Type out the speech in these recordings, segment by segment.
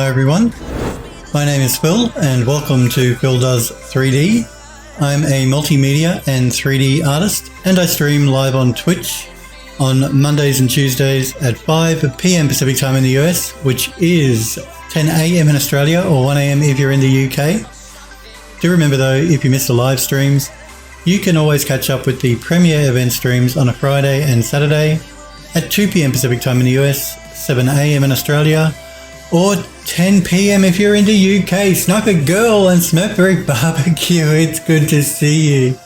Hi everyone, my name is Phil and welcome to Phil Does 3D. I'm a multimedia and 3D artist and I stream live on Twitch on Mondays and Tuesdays at 5 p.m. Pacific time in the US, which is 10 a.m. in Australia or 1 a.m. if you're in the UK. Do remember though, if you miss the live streams, you can always catch up with the premiere event streams on a Friday and Saturday at 2 p.m. Pacific time in the US, 7 a.m. in Australia, or 10 p.m. if you're in the UK. Sniper Girl and Smurfberry Barbecue, it's good to see you.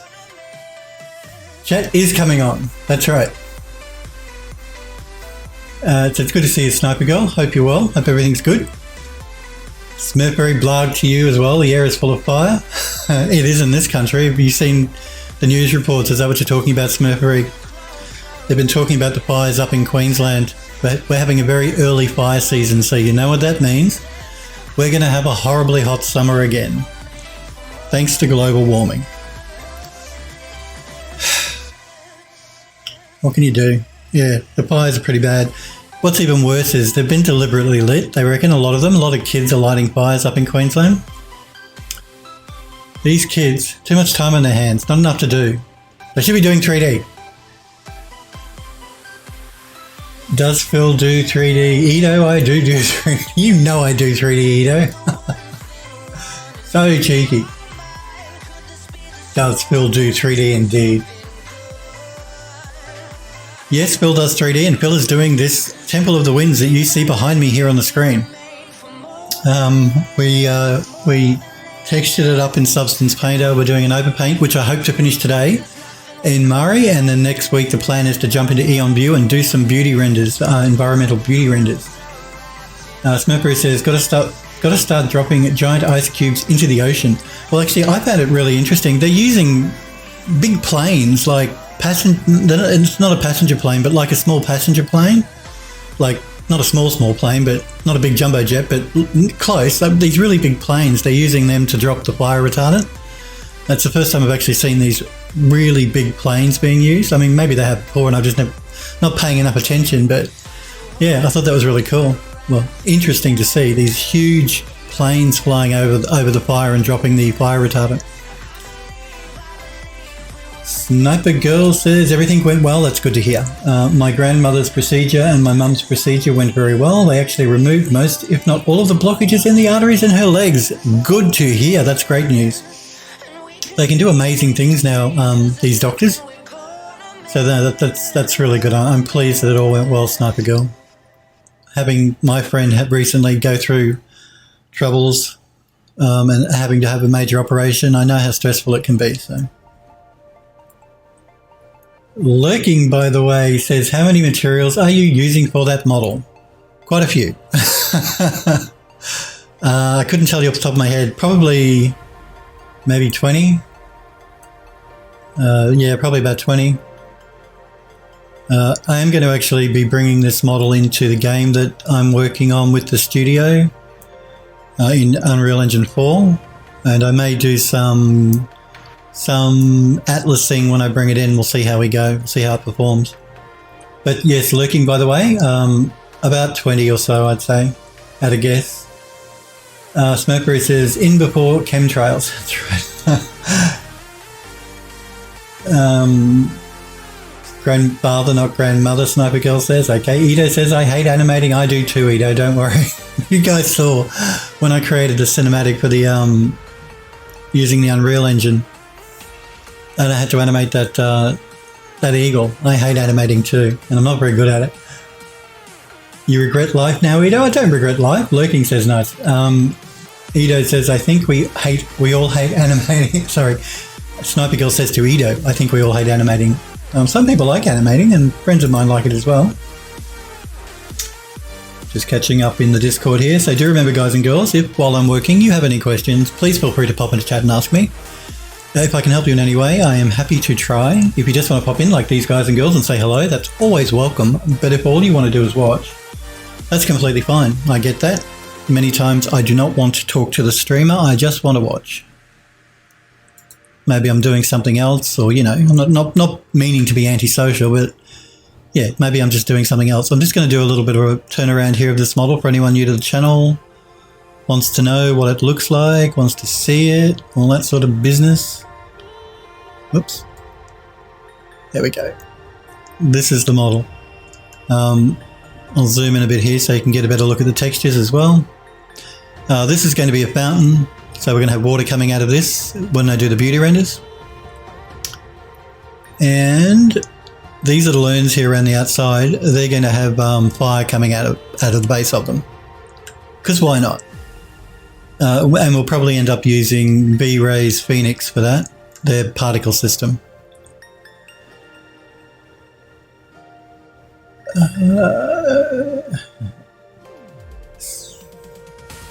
Chat is coming on, that's right. So it's good to see you, Sniper Girl. Hope you're well, hope everything's good. Smurfberry Blarg to you as well, the air is full of fire. It is in this country. Have you seen the news reports? Is that what you're talking about, Smurfberry? They've been talking about the fires up in Queensland. But we're having a very early fire season, so you know what that means. We're going to have a horribly hot summer again, thanks to global warming. What can you do? Yeah, the fires are pretty bad. What's even worse is they've been deliberately lit, they reckon, a lot of them. A lot of kids are lighting fires up in Queensland. These kids, too much time on their hands, not enough to do. They should be doing 3D. Does Phil do 3D? Edo, I do 3D. You know I do 3D, Edo. So cheeky. Does Phil do 3D indeed? Yes, Phil does 3D, and Phil is doing this Temple of the Winds that you see behind me here on the screen. We textured it up in Substance Painter. We're doing an overpaint, which I hope to finish today in Mari, and then next week the plan is to jump into Eon View and do some beauty renders, environmental beauty renders. Smurfberry says, got to start dropping giant ice cubes into the ocean. Well, actually, I found it really interesting. They're using big planes, like it's not a passenger plane, but like a small passenger plane, like not a small plane, but not a big jumbo jet, but close. These really big planes, they're using them to drop the fire retardant. That's the first time I've actually seen these really big planes being used. I mean, maybe they have before and I've just not paying enough attention, but yeah, I thought that was really cool. Well, interesting to see these huge planes flying over the fire and dropping the fire retardant. Sniper Girl says, everything went well, that's good to hear. My grandmother's procedure and my mum's procedure went very well. They actually removed most, if not all of the blockages in the arteries in her legs. Good to hear, that's great news. They can do amazing things now, these doctors. So that's really good. I'm pleased that it all went well, Sniper Girl. Having my friend recently go through troubles and having to have a major operation, I know how stressful it can be. So, Lurking, by the way, says, how many materials are you using for that model? Quite a few. I couldn't tell you off the top of my head. Probably maybe 20. Yeah, probably about 20. I am going to actually be bringing this model into the game that I'm working on with the studio in Unreal Engine 4, and I may do some atlasing when I bring it in. We'll see how we go, see how it performs. But yes, Lurking, by the way, about 20 or so, I'd say, at a guess. Smurfberry says, in before chemtrails. That's right. Grandfather, not grandmother, Sniper Girl says. Okay, Edo says, I hate animating. I do too, Edo, don't worry. You guys saw when I created the cinematic for the using the Unreal Engine, and I had to animate that eagle. I hate animating too, and I'm not very good at it. You regret life now, Edo? I don't regret life. Lurking says nice. Edo says, I think we all hate animating. Sorry. Sniper Girl says to Edo, I think we all hate animating. Some people like animating, and friends of mine like it as well. Just catching up in the Discord here. So do remember, guys and girls, if while I'm working you have any questions, please feel free to pop into chat and ask me. If I can help you in any way, I am happy to try. If you just want to pop in like these guys and girls and say hello, that's always welcome. But if all you want to do is watch, that's completely fine. I get that. Many times I do not want to talk to the streamer, I just want to watch. Maybe I'm doing something else, or, you know, I'm not meaning to be antisocial, but yeah, maybe I'm just doing something else. I'm just going to do a little bit of a turnaround here of this model for anyone new to the channel. wants to know what it looks like, wants to see it, all that sort of business. Oops. There we go. This is the model. I'll zoom in a bit here so you can get a better look at the textures as well. This is going to be a fountain, so we're going to have water coming out of this when I do the beauty renders. And these little urns here around the outside, they're going to have fire coming out of the base of them. Because why not? And we'll probably end up using V-Ray's Phoenix for that, their particle system.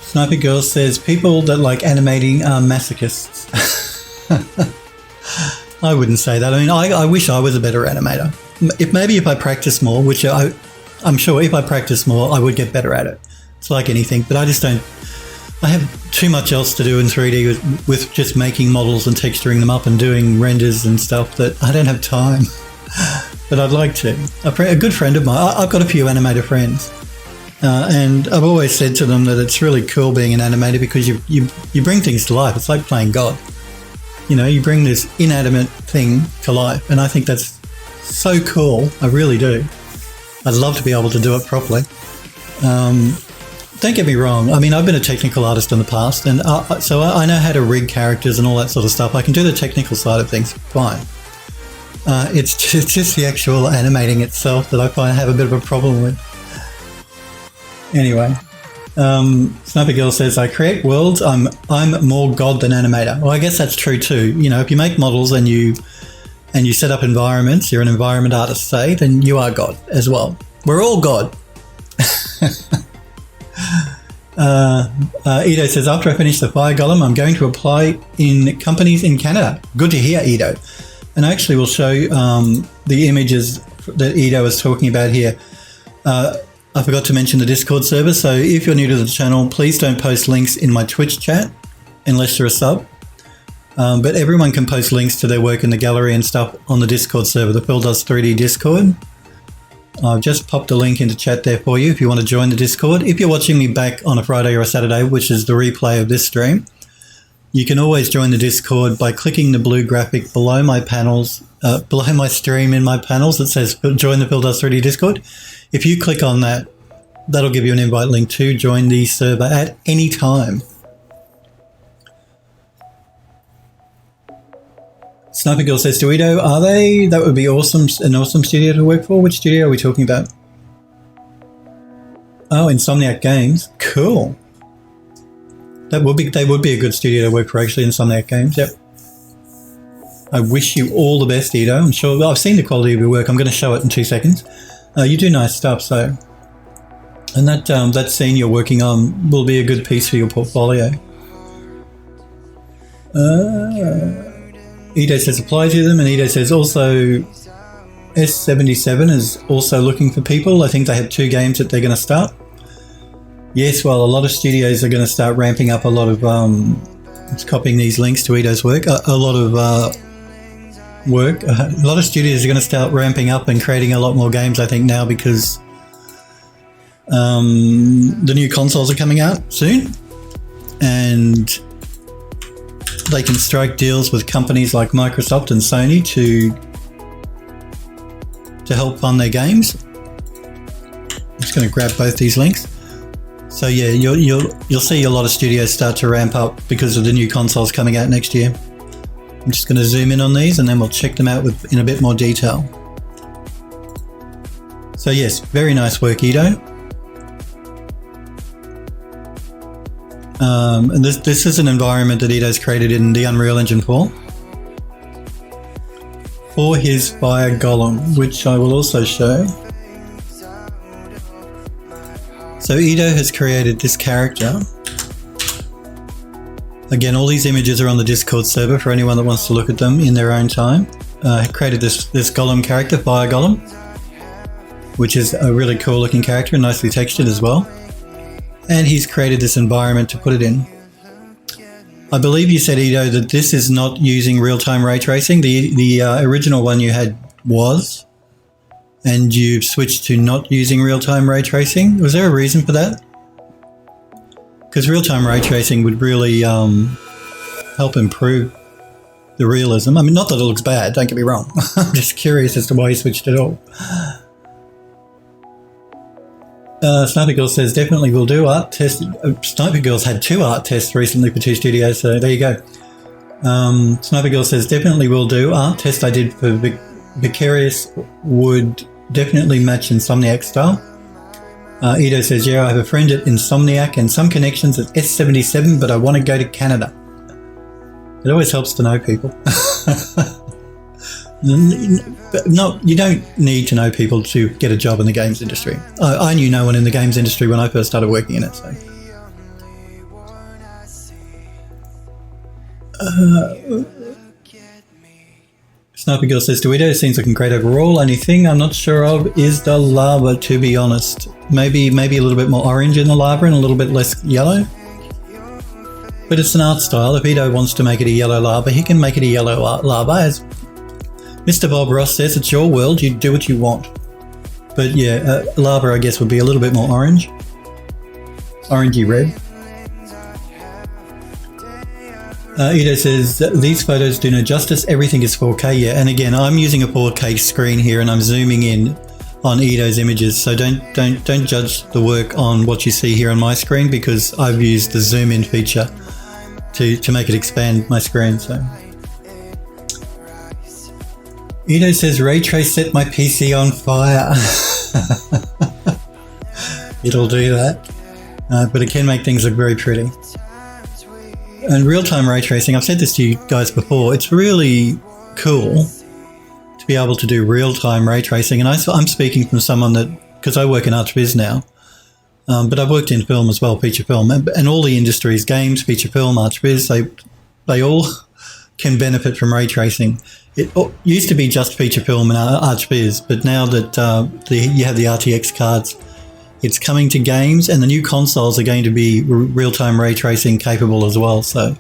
Sniper Girl says people that like animating are masochists. I wouldn't say that. I mean, I wish I was a better animator. Maybe if I practice more, which I'm sure if I practice more, I would get better at it. It's like anything, but I just don't. I have too much else to do in 3D with just making models and texturing them up and doing renders and stuff that I don't have time. But I'd like to. A good friend of mine, I've got a few animator friends, and I've always said to them that it's really cool being an animator because you bring things to life. It's like playing God. You know, you bring this inanimate thing to life, and I think that's so cool. I really do. I'd love to be able to do it properly. Don't get me wrong. I mean, I've been a technical artist in the past, and so I know how to rig characters and all that sort of stuff. I can do the technical side of things fine. It's just the actual animating itself that I find I have a bit of a problem with. Anyway, Sniper Girl says, I create worlds, I'm more God than animator. Well, I guess that's true too. You know, if you make models and you set up environments, you're an environment artist, say, then you are God as well. We're all God. Edo says, after I finish the fire golem, I'm going to apply in companies in Canada. Good to hear, Edo. And I actually will show the images that Edo was talking about here. I forgot to mention the Discord server, so if you're new to the channel, please don't post links in my Twitch chat unless you're a sub. But everyone can post links to their work in the gallery and stuff on the Discord server, the Phil Does 3D Discord. I've just popped a link into chat there for you if you want to join the Discord. If you're watching me back on a Friday or a Saturday, which is the replay of this stream, you can always join the Discord by clicking the blue graphic below my panels, below my stream in my panels that says join the Phil Does 3D Discord. If you click on that, that'll give you an invite link to join the server at any time. Sniper Girl says to Edo, are they? That would be awesome, an awesome studio to work for. Which studio are we talking about? Oh, Insomniac Games. Cool. They would be a good studio to work for, actually, Insomniac Games. Yep. I wish you all the best, Edo. I'm sure I've seen the quality of your work. I'm going to show it in 2 seconds. You do nice stuff, so. And that scene you're working on will be a good piece for your portfolio. Edo says apply to them, and Edo says also S77 is also looking for people. I think they have 2 games that they're going to start. Yes, well, a lot of studios are going to start ramping up a lot of, it's copying these links to Edo's work, a lot of work. A lot of studios are going to start ramping up and creating a lot more games, I think, now because the new consoles are coming out soon, and they can strike deals with companies like Microsoft and Sony to help fund their games. I'm just going to grab both these links. So yeah, you'll see a lot of studios start to ramp up because of the new consoles coming out next year. I'm just going to zoom in on these and then we'll check them out in a bit more detail. So yes, very nice work, Edo. And this is an environment that Edo's created in the Unreal Engine 4 for his fire golem, which I will also show. So Edo has created this character. Again, all these images are on the Discord server for anyone that wants to look at them in their own time. He created this golem character, fire golem, which is a really cool looking character and nicely textured as well. And he's created this environment to put it in. I believe you said, Edo, that this is not using real-time ray tracing. The original one you had was, and you've switched to not using real-time ray tracing. Was there a reason for that? because real-time ray tracing would really help improve the realism. I mean, not that it looks bad, don't get me wrong. I'm just curious as to why he switched it all. Sniper Girl says, definitely will do art test. Sniper Girl's had 2 art tests recently for 2 studios, so there you go. Sniper Girl says, definitely will do. Art test I did for Vicarious would definitely match Insomniac style. Edo says, yeah, I have a friend at Insomniac and some connections at S77, but I want to go to Canada. It always helps to know people. No, you don't need to know people to get a job in the games industry. I knew no one in the games industry when I first started working in it. So. Sniper Girl says, Duito seems looking great overall. Only thing I'm not sure of is the lava, to be honest. Maybe a little bit more orange in the lava and a little bit less yellow. But it's an art style. If Edo wants to make it a yellow lava, he can make it a yellow lava. As Mr. Bob Ross says, it's your world, you do what you want. But yeah, lava, I guess, would be a little bit more orange. Orangey red. Edo says, these photos do no justice, everything is 4K. Yeah, and again, I'm using a 4K screen here and I'm zooming in on Edo's images, so don't judge the work on what you see here on my screen, because I've used the zoom in feature to make it expand my screen. So Edo says, ray trace set my PC on fire. It'll do that, but it can make things look very pretty. And real-time ray tracing, I've said this to you guys before, it's really cool to be able to do real-time ray tracing. And I'm speaking from someone that, because I work in ArchViz now, but I've worked in film as well, feature film, and all the industries, games, feature film, ArchViz, they all can benefit from ray tracing. It used to be just feature film and ArchViz, but now that you have the RTX cards, it's coming to games, and the new consoles are going to be real-time ray tracing capable as well. So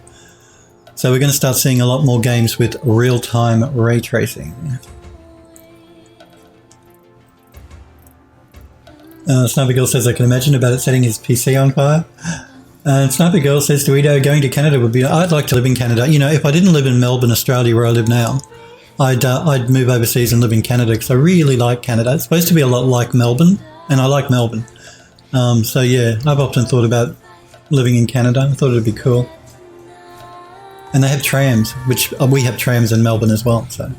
we're going to start seeing a lot more games with real-time ray tracing. Sniper Girl says, I can imagine about it setting his PC on fire. Sniper Girl says, Duito, going to Canada would be... I'd like to live in Canada. You know, if I didn't live in Melbourne, Australia, where I live now, I'd move overseas and live in Canada, because I really like Canada. It's supposed to be a lot like Melbourne, and I like Melbourne. So yeah, I've often thought about living in Canada. I thought it'd be cool. And they have trams, which we have trams in Melbourne as well. So,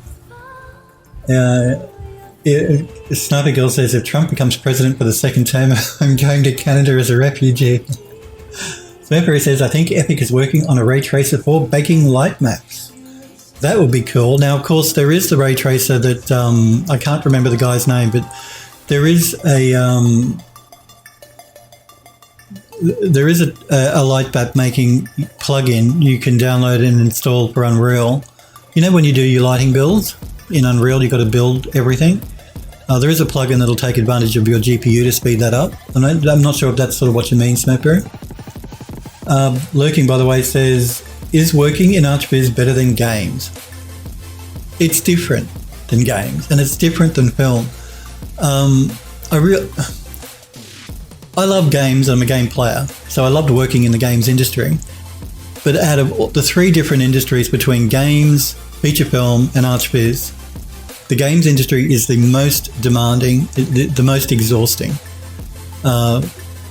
Sniper Girl says, if Trump becomes president for the second term, I'm going to Canada as a refugee. Sniper says, I think Epic is working on a ray tracer for baking light maps. That would be cool. Now, of course, there is the ray tracer that I can't remember the guy's name, but there is a light map making plugin you can download and install for Unreal. You know, when you do your lighting builds in Unreal, you've got to build everything. There is a plugin that'll take advantage of your GPU to speed that up. I'm not sure if that's sort of what you mean, Smurper. Lurking, by the way, says, is working in ArchViz better than games? It's different than games, and it's different than film. I love games. I'm a game player, so I loved working in the games industry. But out of the 3 different industries between games, feature film, and ArchViz, the games industry is the most demanding, the most exhausting.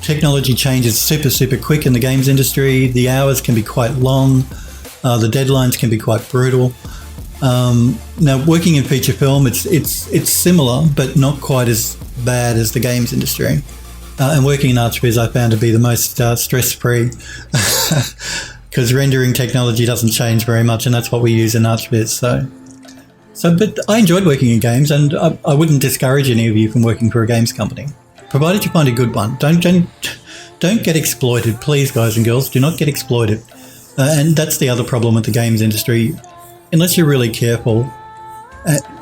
Technology changes super quick in the games industry. The hours can be quite long. The deadlines can be quite brutal. Now, working in feature film, it's similar, but not quite as bad as the games industry. And working in ArchViz, I found to be the most stress-free, because rendering technology doesn't change very much, and that's what we use in ArchViz. But I enjoyed working in games, and I wouldn't discourage any of you from working for a games company, provided you find a good one. Don't get exploited, please, guys and girls. Do not get exploited. And that's the other problem with the games industry. Unless you're really careful,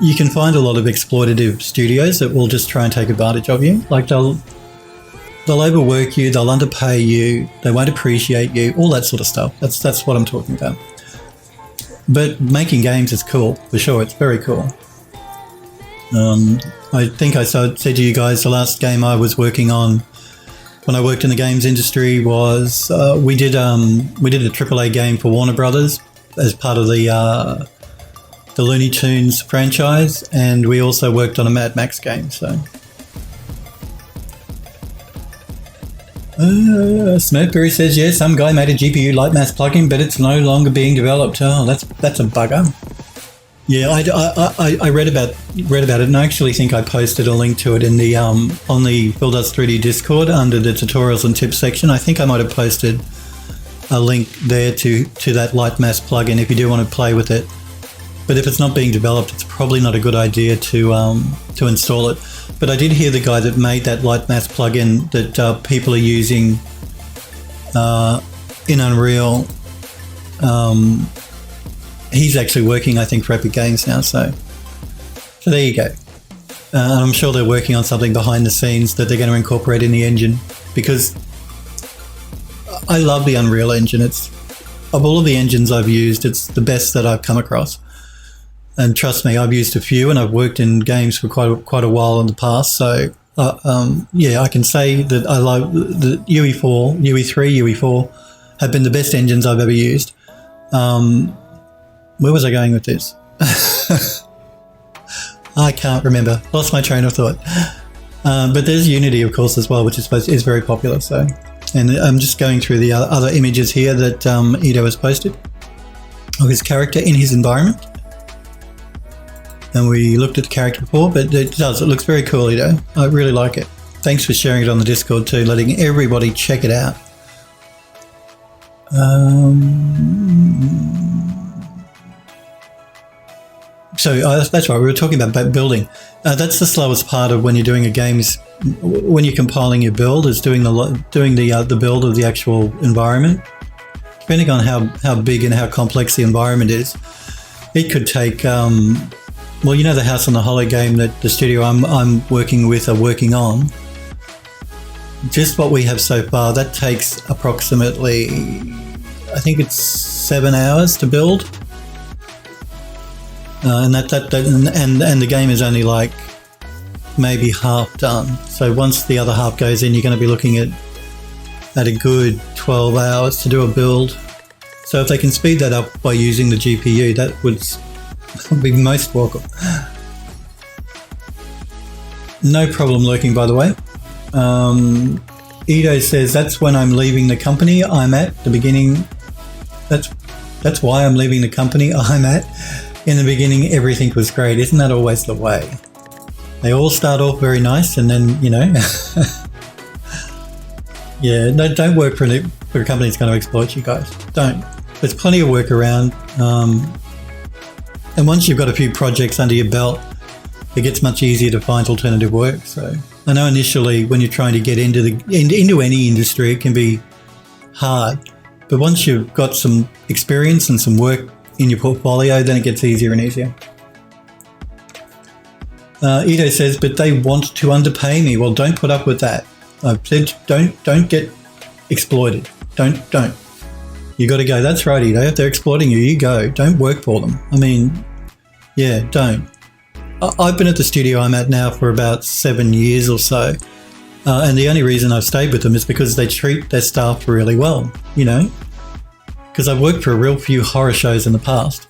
you can find a lot of exploitative studios that will just try and take advantage of you. Like they'll overwork you, they'll underpay you, they won't appreciate you, all that sort of stuff. That's what I'm talking about. But making games is cool, for sure. It's very cool. I think I said to you guys, the last game I was working on when I worked in the games industry was we did a AAA game for Warner Brothers as part of the Looney Tunes franchise, and we also worked on a Mad Max game. So, Smurfberry says, yeah, some guy made a GPU Lightmass plugin, but it's no longer being developed. Oh, that's a bugger. Yeah, I read about it, and I actually think I posted a link to it in the on the Build Us 3D Discord under the tutorials and tips section. I think I might have posted a link there to that Lightmass plugin if you do want to play with it. But if it's not being developed, it's probably not a good idea to install it. But I did hear the guy that made that Lightmass plugin that people are using in Unreal. He's actually working, I think, for Epic Games now. So there you go. I'm sure they're working on something behind the scenes that they're going to incorporate in the engine, because I love the Unreal Engine. It's, of all of the engines I've used, it's the best that I've come across. And trust me, I've used a few, and I've worked in games for quite a while in the past. So yeah, I can say that I love the UE4, UE3, UE4 have been the best engines I've ever used. Where was I going with this? I can't remember. Lost my train of thought. But there's Unity, of course, as well, which is very popular. So, and I'm just going through the other images here that Ido has posted of his character in his environment. And we looked at the character before, but it looks very cool, Ido. I really like it. Thanks for sharing it on the Discord too, letting everybody check it out. So that's right, we were talking about building. That's the slowest part of when you're doing a game's, when you're compiling your build, is doing the build of the actual environment. Depending on how big and how complex the environment is, it could take, well, you know, the House on the Hollow game that the studio I'm working with are working on. Just what we have so far, that takes approximately, I think it's 7 hours to build. And the game is only like maybe half done. So once the other half goes in, you're going to be looking at a good 12 hours to do a build. So if they can speed that up by using the GPU, that would be most welcome. No problem lurking, by the way. Ido says, that's when I'm leaving the company I'm at the beginning. That's why I'm leaving the company I'm at. In the beginning, everything was great. Isn't that always the way? They all start off very nice, and then, you know, yeah, no, don't work for a company that's going to exploit you guys. Don't. There's plenty of work around. And once you've got a few projects under your belt, it gets much easier to find alternative work. So I know initially when you're trying to get into any industry, it can be hard. But once you've got some experience and some work in your portfolio, then it gets easier and easier. Ido says, but they want to underpay me. Well, don't put up with that. I've said don't get exploited. Don't. You got to go. That's right, Ido. If they're exploiting you, you go. Don't work for them. I mean, yeah, don't. I've been at the studio I'm at now for about 7 years or so. And the only reason I've stayed with them is because they treat their staff really well, you know, because I've worked for a real few horror shows in the past.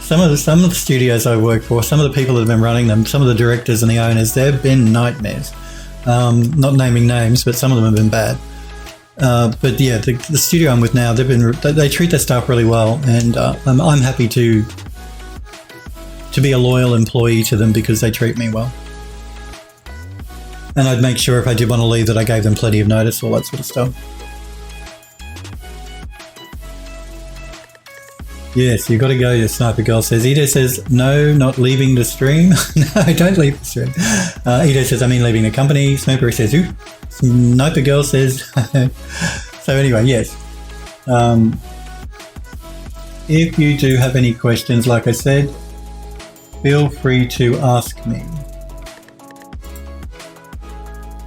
Some of the studios I work for, some of the people that have been running them, some of the directors and the owners, they've been nightmares. Not naming names, but some of them have been bad. But yeah, the studio I'm with now, they treat their staff really well, and I'm happy to be a loyal employee to them because they treat me well. And I'd make sure if I did want to leave that I gave them plenty of notice, all that sort of stuff. Yes, you've got to go, your Sniper Girl says. Ido says, no, not leaving the stream. No, don't leave the stream. Ido says, I mean leaving the company. Sniper says, ooh. Sniper Girl says. So anyway, yes. If you do have any questions, like I said, feel free to ask me.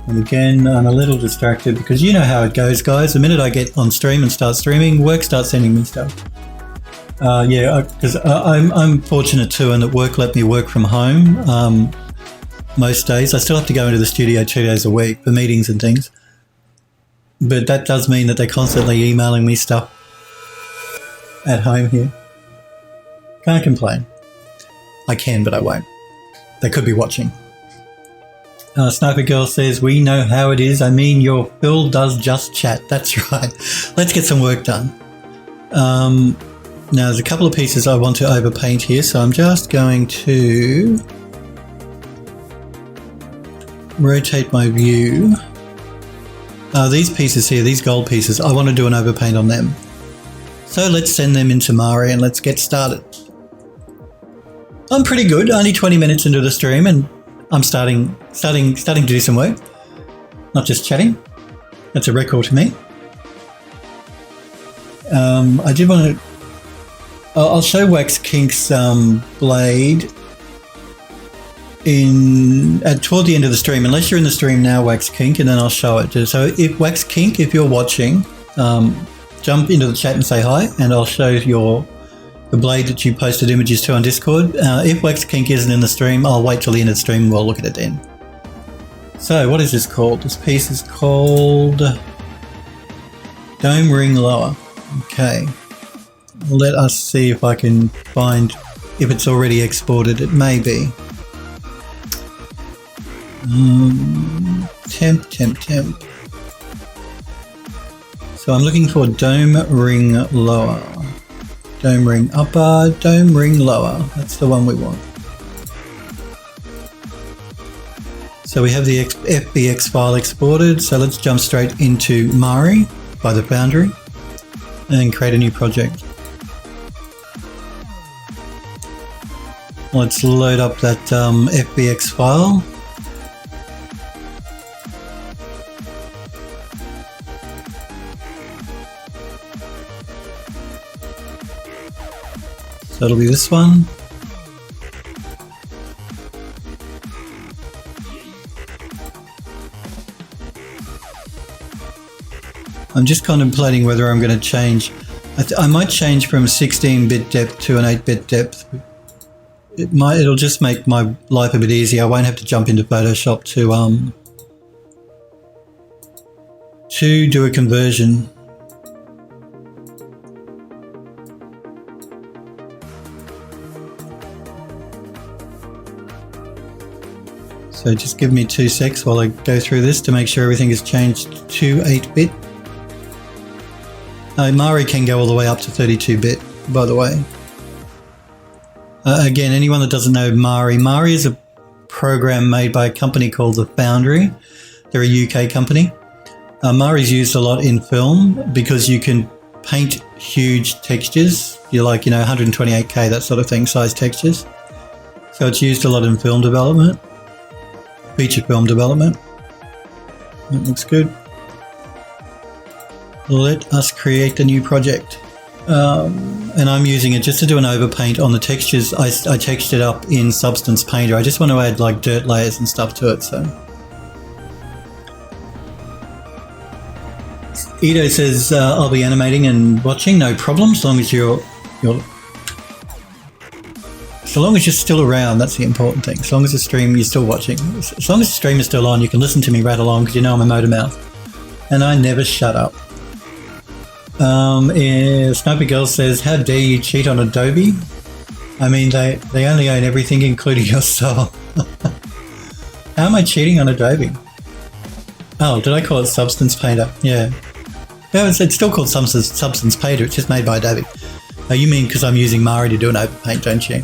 And again, I'm a little distracted because you know how it goes, guys. The minute I get on stream and start streaming, work starts sending me stuff. Yeah, because I'm fortunate too, and that work let me work from home. most days. I still have to go into the studio 2 days a week for meetings and things. But that does mean that they're constantly emailing me stuff at home here. Can't complain. I can, but I won't. They could be watching. Sniper Girl says, we know how it is. I mean, your Phil does just chat. That's right. Let's get some work done. Now, there's a couple of pieces I want to overpaint here, so I'm just going to rotate my view. These pieces here, these gold pieces, I want to do an overpaint on them. So let's send them into Mari and let's get started. I'm pretty good, only 20 minutes into the stream and I'm starting to do some work. Not just chatting. That's a record to me. I did want to... I'll show Wax Kink's blade toward the end of the stream, unless you're in the stream now, Wax Kink, and then I'll show it. So if Wax Kink, if you're watching, jump into the chat and say hi, and I'll show the blade that you posted images to on Discord. If Wax Kink isn't in the stream, I'll wait till the end of the stream and we'll look at it then. So what is this called? This piece is called Dome Ring Lower. Okay. Let us see if I can find if it's already exported. It may be. Temp. So I'm looking for Dome Ring Lower. Dome Ring Upper, Dome Ring Lower. That's the one we want. So we have the FBX file exported. So let's jump straight into Mari by the Foundry and create a new project. Let's load up that FBX file. So it'll be this one. I'm just contemplating whether I'm going to change. I might change from 16-bit depth to an 8-bit depth. It'll just make my life a bit easier. I won't have to jump into Photoshop to do a conversion. So just give me 2 secs while I go through this to make sure everything is changed to 8-bit. Mari can go all the way up to 32-bit, by the way. Again, anyone that doesn't know Mari is a program made by a company called The Foundry. They're a UK company. Mari's used a lot in film because you can paint huge textures. You're like, 128K, that sort of thing, size textures. So it's used a lot in film development. Feature film development. That looks good. Let us create a new project. And I'm using it just to do an overpaint on the textures. I textured up in Substance Painter. I just want to add like dirt layers and stuff to it. So Edo says I'll be animating and watching, no problem, as long as so long as you're still around, that's the important thing. As long as the stream, you're still watching. As long as the stream is still on, you can listen to me rattle on because I'm a motor mouth. And I never shut up. Sniper Girl says, how dare you cheat on Adobe? I mean, they only own everything, including your soul. How am I cheating on Adobe? Oh, did I call it Substance Painter? Yeah. No, it's still called Substance Painter. It's just made by Adobe. Oh, you mean because I'm using Mari to do an overpaint, don't you?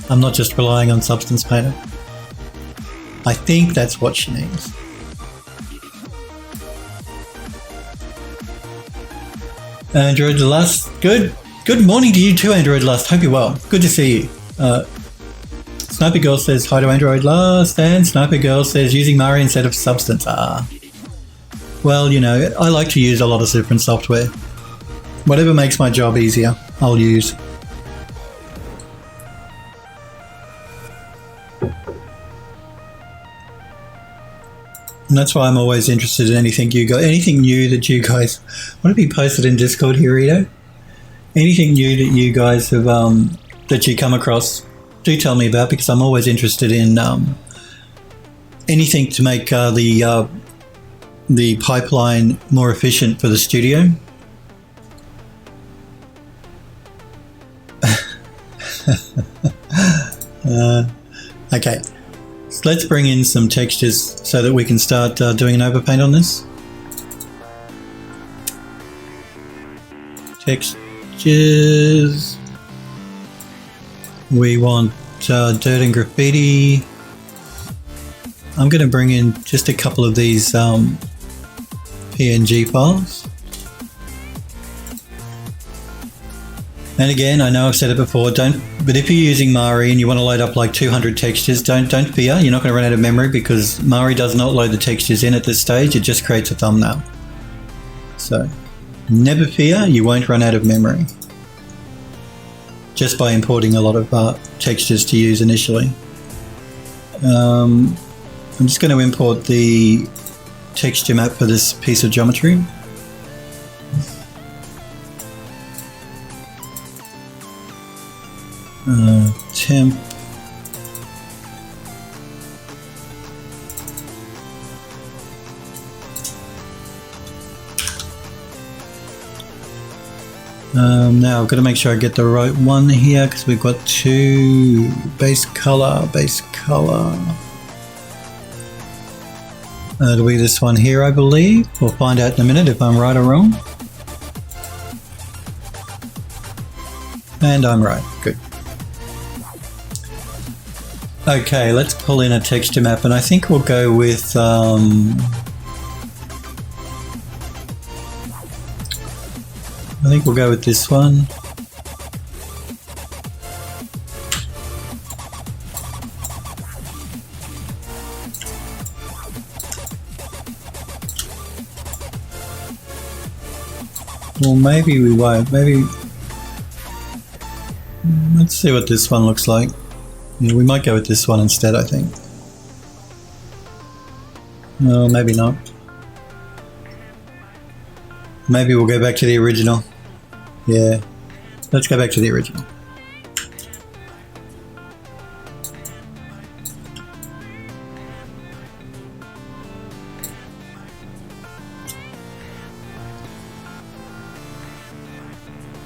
I'm not just relying on Substance Painter. I think that's what she means. Android Lust, good morning to you too, Android Lust. Hope you're well. Good to see you. Sniper Girl says hi to Android Lust, and Sniper Girl says using Mari instead of Substance. Well, I like to use a lot of different software. Whatever makes my job easier, I'll use. And that's why I'm always interested in anything new that you guys want to be posted in Discord here, Edo. Anything new that you guys have that you come across, do tell me about, because I'm always interested in anything to make the pipeline more efficient for the studio. Okay, so let's bring in some textures so that we can start doing an overpaint on this. Textures. We want dirt and graffiti. I'm going to bring in just a couple of these PNG files. And again, I know I've said it before, but if you're using Mari and you want to load up like 200 textures, don't fear, you're not going to run out of memory, because Mari does not load the textures in at this stage, it just creates a thumbnail. So never fear, you won't run out of memory just by importing a lot of textures to use initially. I'm just going to import the texture map for this piece of geometry. Temp. Now I've got to make sure I get the right one here, because we've got two base color. It'll be this one here, I believe. We'll find out in a minute if I'm right or wrong. And I'm right. Good. Okay, let's pull in a texture map, and I think we'll go with this one. Well, maybe we won't. Maybe. Let's see what this one looks like. Yeah, we might go with this one instead, I think. No, maybe not. Maybe we'll go back to the original. Yeah, let's go back to the original.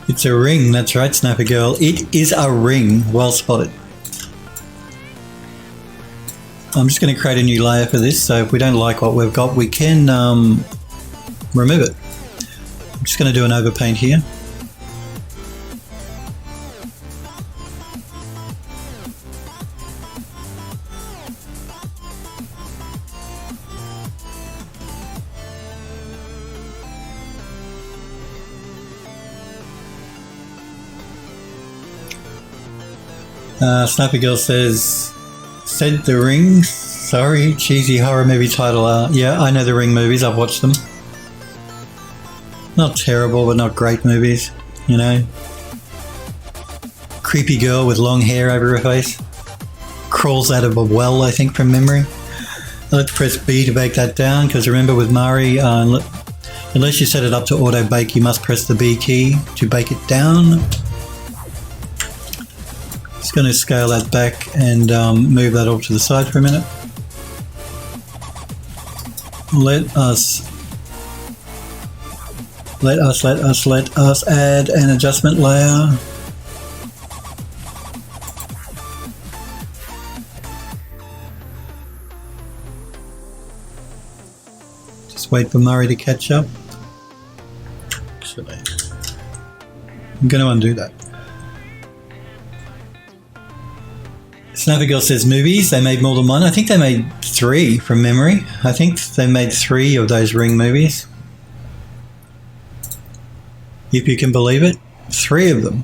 It's a ring, that's right, Snapper Girl. It is a ring. Well spotted. I'm just going to create a new layer for this, so if we don't like what we've got, we can remove it. I'm just going to do an overpaint here. Snapper Girl says, said The Ring. Sorry, cheesy horror movie title. Yeah, I know The Ring movies. I've watched them. Not terrible, but not great movies, you know. Creepy girl with long hair over her face. Crawls out of a well, I think, from memory. Let's press B to bake that down, because remember with Mari, unless you set it up to auto bake, you must press the B key to bake it down. Just going to scale that back and move that off to the side for a minute. Let us add an adjustment layer. Just wait for Murray to catch up. Actually, I'm going to undo that. Snapper Girl says movies. They made more than one. I think they made 3 from memory. I think they made 3 of those Ring movies. If you can believe it. 3 of them.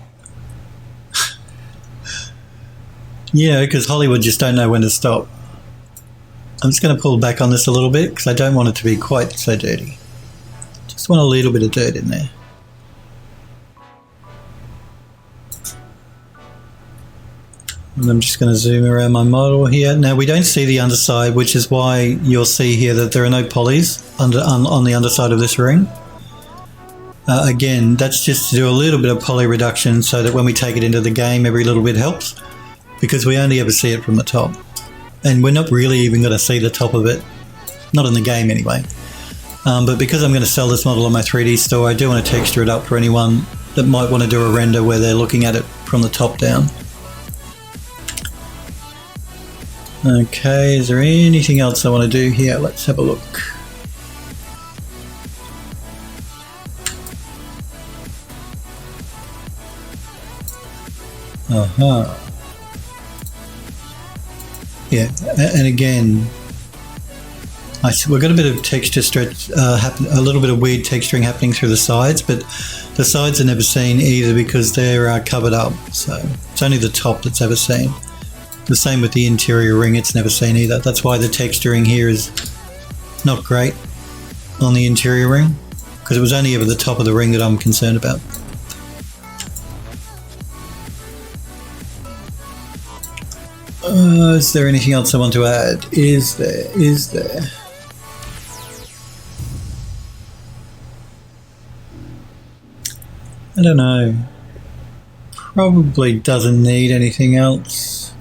Yeah, because Hollywood just don't know when to stop. I'm just going to pull back on this a little bit because I don't want it to be quite so dirty. Just want a little bit of dirt in there. And I'm just going to zoom around my model here. Now we don't see the underside, which is why you'll see here that there are no polys on the underside of this ring. Again, that's just to do a little bit of poly reduction so that when we take it into the game, every little bit helps, because we only ever see it from the top. And we're not really even going to see the top of it. Not in the game anyway. But because I'm going to sell this model on my 3D store, I do want to texture it up for anyone that might want to do a render where they're looking at it from the top down. Okay, is there anything else I want to do here? Let's have a look. Yeah, and again, we've got a bit of texture stretch, a little bit of weird texturing happening through the sides, but the sides are never seen either because they're covered up, so it's only the top that's ever seen. The same with the interior ring, it's never seen either. That's why the texturing here is not great on the interior ring, because it was only ever the top of the ring that I'm concerned about. Is there anything else I want to add? Is there? I don't know. Probably doesn't need anything else.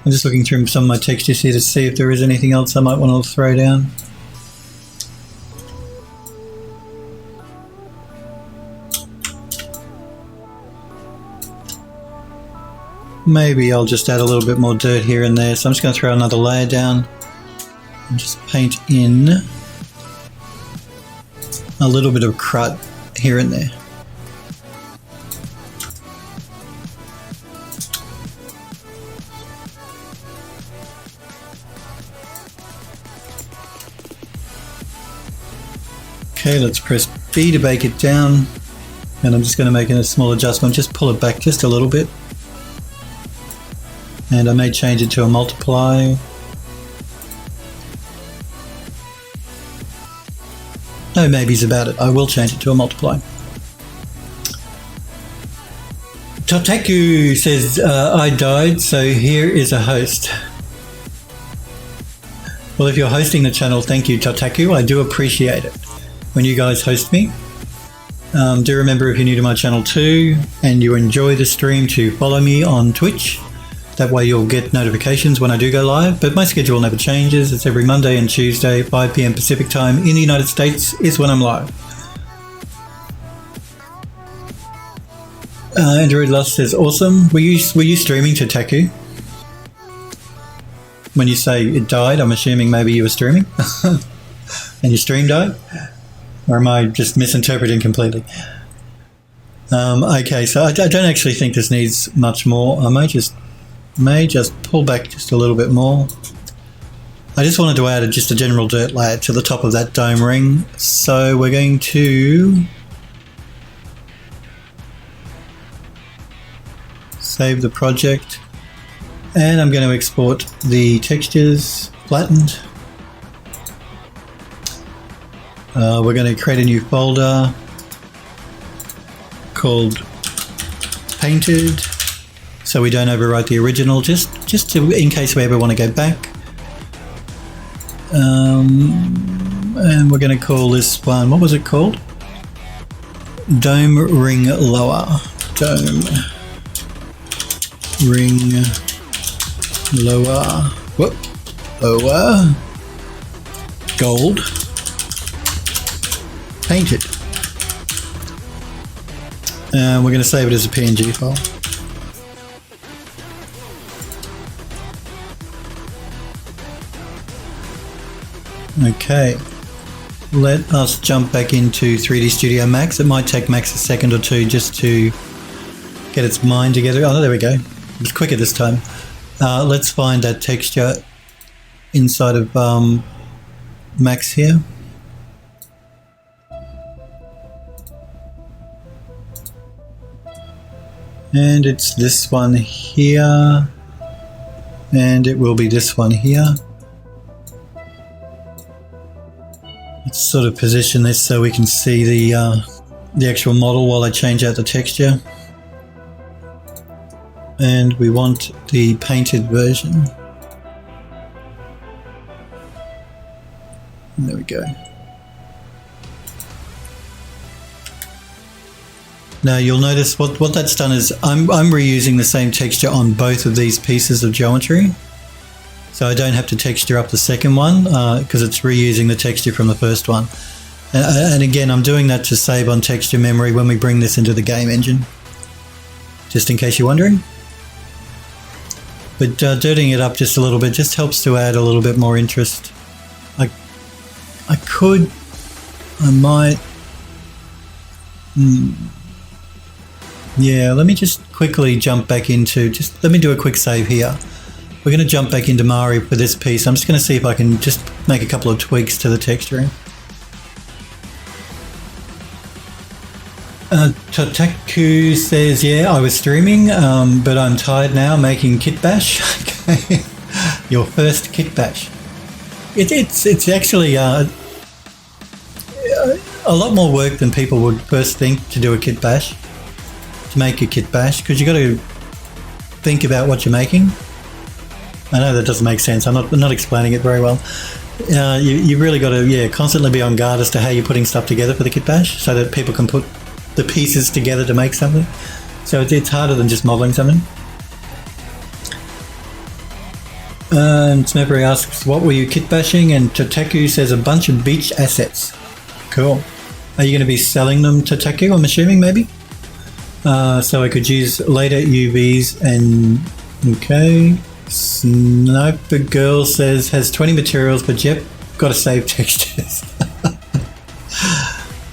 I'm just looking through some of my textures here to see if there is anything else I might want to throw down. Maybe I'll just add a little bit more dirt here and there. So I'm just going to throw another layer down and just paint in a little bit of crud here and there. Okay, let's press B to bake it down, and I'm just going to make a small adjustment, just pull it back just a little bit, and I may change it to a multiply. No maybes about it, I will change it to a multiply. Totaku says, I died, so here is a host. Well, if you're hosting the channel, thank you, Totaku, I do appreciate it when you guys host me. Do remember, if you're new to my channel too and you enjoy the stream, to follow me on Twitch. That way you'll get notifications when I do go live, but my schedule never changes. It's every Monday and Tuesday, 5 p.m. Pacific time in the United States is when I'm live. Android Lust says, awesome. Were you streaming to Taku? When you say it died, I'm assuming maybe you were streaming and your stream died? Or am I just misinterpreting completely? Okay, so I don't actually think this needs much more. I may just pull back just a little bit more. I just wanted to add just a general dirt layer to the top of that dome ring. So we're going to save the project, and I'm going to export the textures flattened. We're going to create a new folder called Painted, so we don't overwrite the original, just in case we ever want to go back. And we're going to call this one, what was it called? Dome Ring Lower. Dome Ring Lower. Whoop. Lower. Gold. Painted. And we're going to save it as a PNG file. Okay, let us jump back into 3D Studio Max. It might take Max a second or two just to get its mind together. Oh, there we go. It was quicker this time. Let's find that texture inside of Max here. And it's this one here, and it will be this one here. Let's sort of position this so we can see the actual model while I change out the texture. And we want the painted version. There we go. Now you'll notice what that's done is I'm reusing the same texture on both of these pieces of geometry. so I don't have to texture up the second one because it's reusing the texture from the first one. And again, I'm doing that to save on texture memory when we bring this into the game engine, just in case you're wondering. But dirtying it up just a little bit just helps to add a little bit more interest. I might... Yeah, let me just quickly jump back into... let me do a quick save here. We're going to jump back into Mari for this piece. I'm just going to see if I can just make a couple of tweaks to the texturing. Totaku says, yeah, I was streaming, but I'm tired now making kit bash. Okay, your first kit bash. It's actually a lot more work than people would first think to do a kit bash, to make a kit bash, because you got to think about what you're making. I know that doesn't make sense. I'm not explaining it very well. You really got to constantly be on guard as to how you're putting stuff together for the kit bash, so that people can put the pieces together to make something. So it's harder than just modeling something. Snappery asks, what were you kit bashing? And Totaku says a bunch of beach assets. Cool. Are you going to be selling them to Totaku, I'm assuming, maybe? So I could use later UVs and... Okay. Sniper Girl says, has 20 materials, but yep, got to save textures.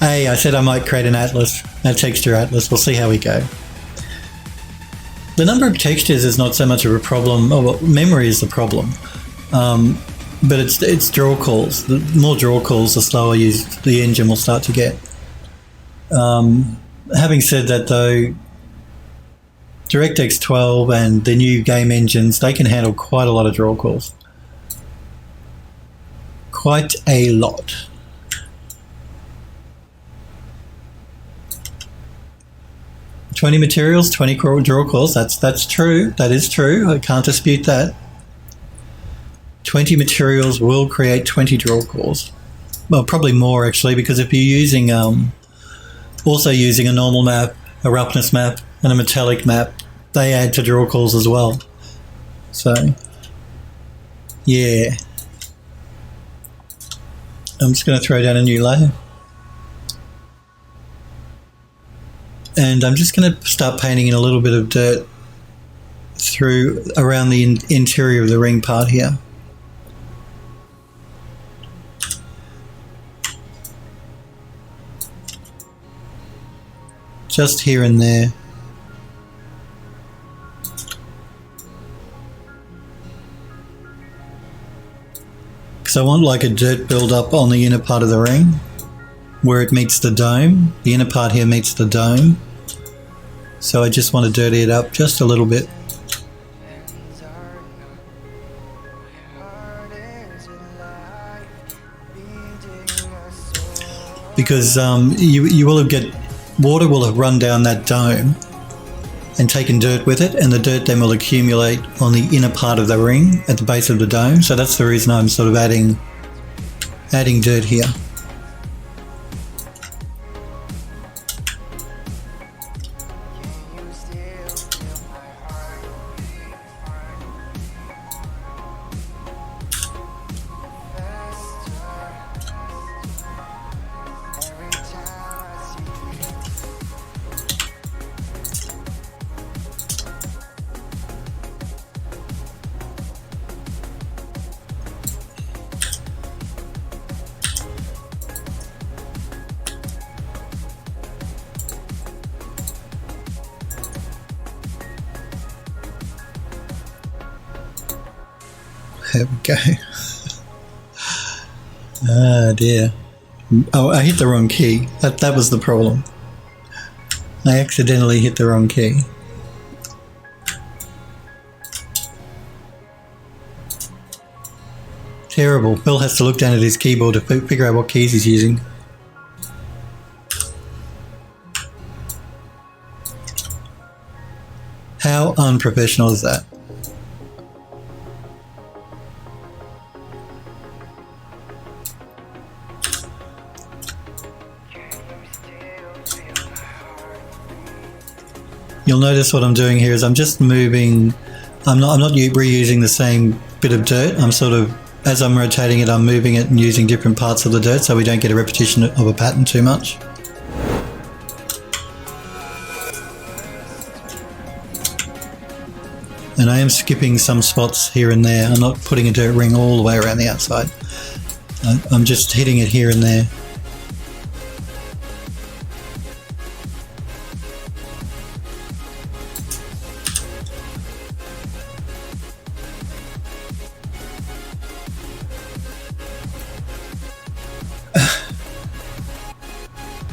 Hey, I said I might create an atlas, a texture atlas. We'll see how we go. The number of textures is not so much of a problem. Oh, well, memory is the problem. But it's draw calls. The more draw calls, the slower the engine will start to get. Having said that, though, DirectX 12 and the new game engines, they can handle quite a lot of draw calls. Quite a lot. "20 materials, 20 draw calls." That's true. That is true. I can't dispute that. 20 materials will create 20 draw calls. Well, probably more actually, because if you're using also using a normal map, a roughness map, and a metallic map, they add to draw calls as well. So, yeah. I'm just going to throw down a new layer. And I'm just going to start painting in a little bit of dirt around the interior of the ring part here. Just here and there. Because I want like a dirt build-up on the inner part of the ring, where it meets the dome. The inner part here meets the dome. So I just want to dirty it up just a little bit. Because you will get water will have run down that dome and taken dirt with it, and the dirt then will accumulate on the inner part of the ring at the base of the dome. So that's the reason I'm sort of adding dirt here. There we go. Ah, dear. Oh, I hit the wrong key. That was the problem. I accidentally hit the wrong key. Terrible. Phil has to look down at his keyboard to figure out what keys he's using. How unprofessional is that? You'll notice what I'm doing here is I'm just moving I'm not reusing the same bit of dirt. I'm sort of, as I'm rotating it, I'm moving it and using different parts of the dirt so we don't get a repetition of a pattern too much. And I am skipping some spots here and there. I'm not putting a dirt ring all the way around the outside. I'm just hitting it here and there.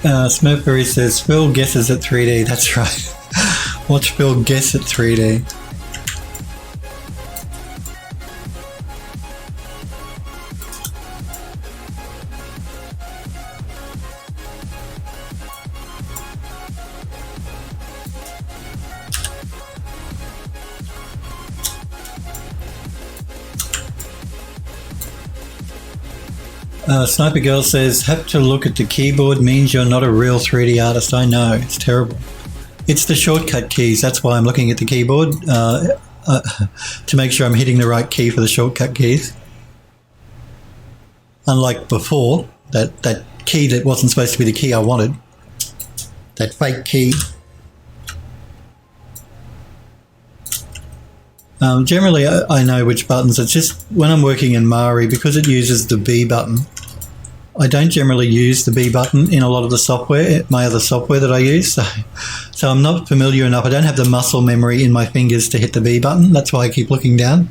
Smurfberry says, Phil guesses at 3D. That's right. Watch Phil guess at 3D. Sniper Girl says, have to look at the keyboard means you're not a real 3D artist. I know, it's terrible. It's the shortcut keys. That's why I'm looking at the keyboard to make sure I'm hitting the right key for the shortcut keys. Unlike before, that key that wasn't supposed to be the key I wanted. That fake key. Generally, I know which buttons. It's just when I'm working in Mari, because it uses the B button, I don't generally use the B button in a lot of the software, my other software that I use. So I'm not familiar enough. I don't have the muscle memory in my fingers to hit the B button. That's why I keep looking down.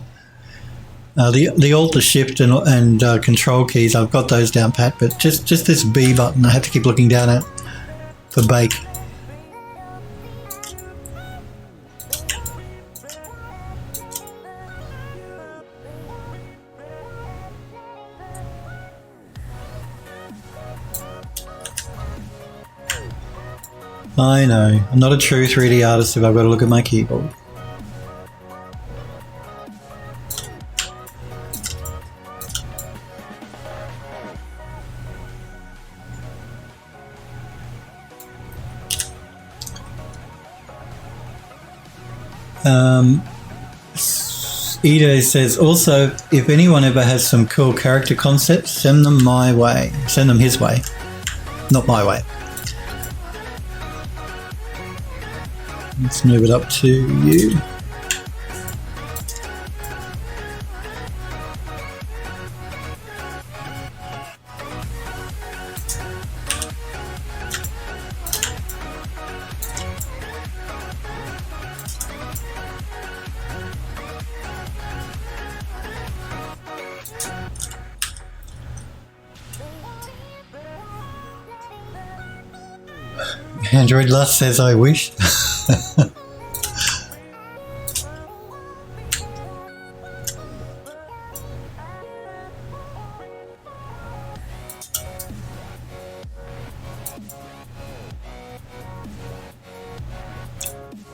The Alt, the Shift and Control keys, I've got those down pat, but just this B button I have to keep looking down at for bake. I know. I'm not a true 3D artist if I've got to look at my keyboard. Edo says, also, if anyone ever has some cool character concepts, send them my way. Send them his way, not my way. Let's move it up to you. Android Lust says, I wish.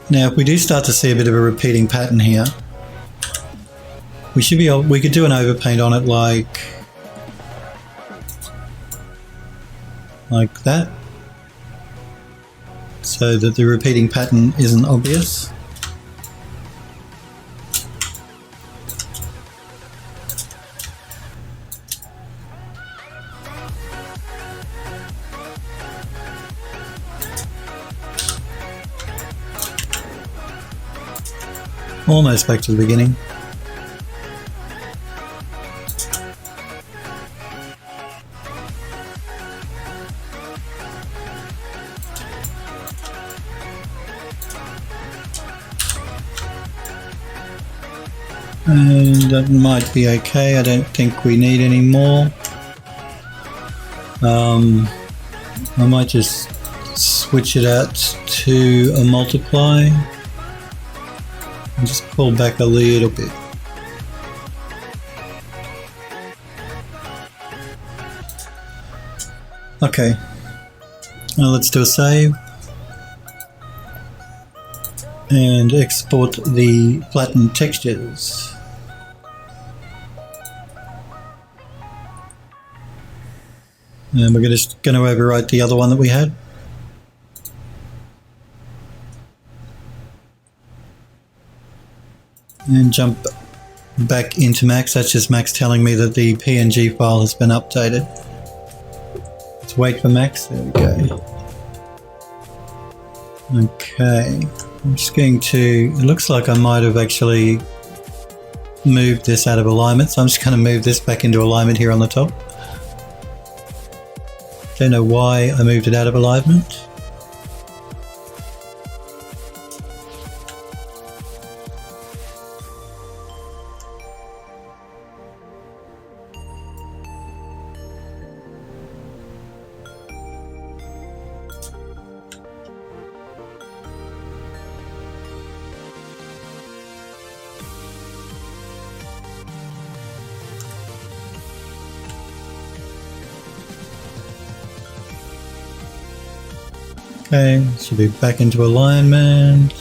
Now, if we do start to see a bit of a repeating pattern here, we should be able, we could do an overpaint on it like that, so that the repeating pattern isn't obvious. Almost back to the beginning. And that might be okay. I don't think we need any more. I might just switch it out to a multiply. And just pull back a little bit. Okay, now let's do a save and export the flattened textures. And we're just going to overwrite the other one that we had. and jump back into Max. That's just Max telling me that the PNG file has been updated. Let's wait for Max. There we go. Okay, I'm just going to, it looks like I might have actually moved this out of alignment, so I'm just going to move this back into alignment here on the top. Don't know why I moved it out of alignment. Okay, should be back into alignment.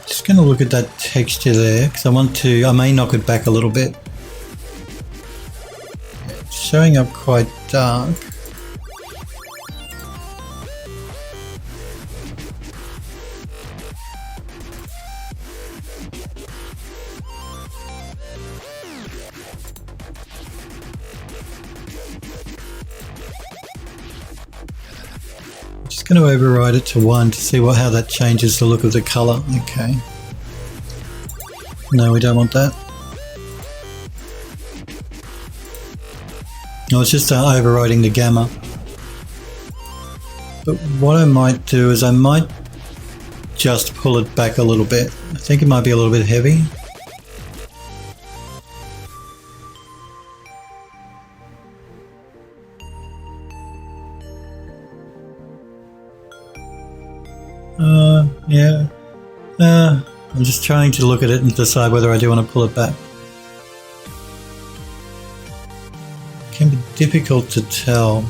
Just going to look at that texture there because I may knock it back a little bit. It's showing up quite dark. Just going to override it to 1 to see how that changes the look of the color. Okay. No, we don't want that. No, it's just overriding the gamma. But what I might do is I might just pull it back a little bit. I think it might be a little bit heavy. Yeah. I'm just trying to look at it and decide whether I do want to pull it back. It can be difficult to tell.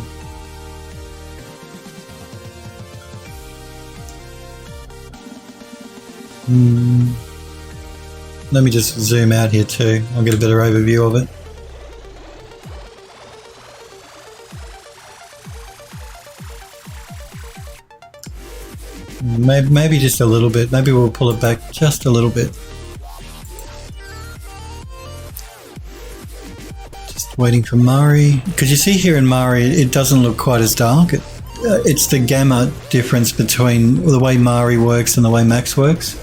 Let me just zoom out here too. I'll get a better overview of it. Maybe just a little bit. Maybe we'll pull it back just a little bit. Just waiting for Mari. Because you see here in Mari, it doesn't look quite as dark. It's the gamma difference between the way Mari works and the way Max works.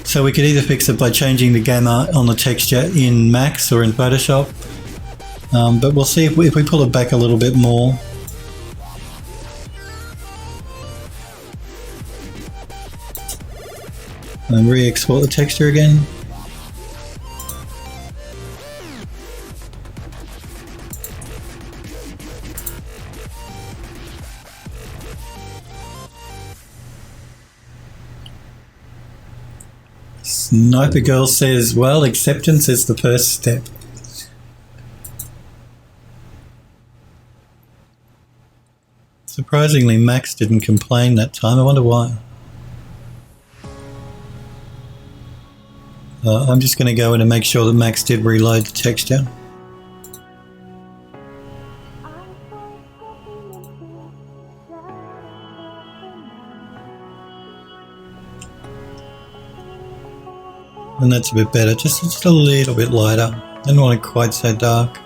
So we could either fix it by changing the gamma on the texture in Max or in Photoshop. But we'll see if we pull it back a little bit more. And re-export the texture again. Sniper Girl says, well, acceptance is the first step. Surprisingly, Max didn't complain that time. I wonder why. I'm just going to go in and make sure that Max did reload the texture. And that's a bit better, just a little bit lighter. I don't want it quite so dark.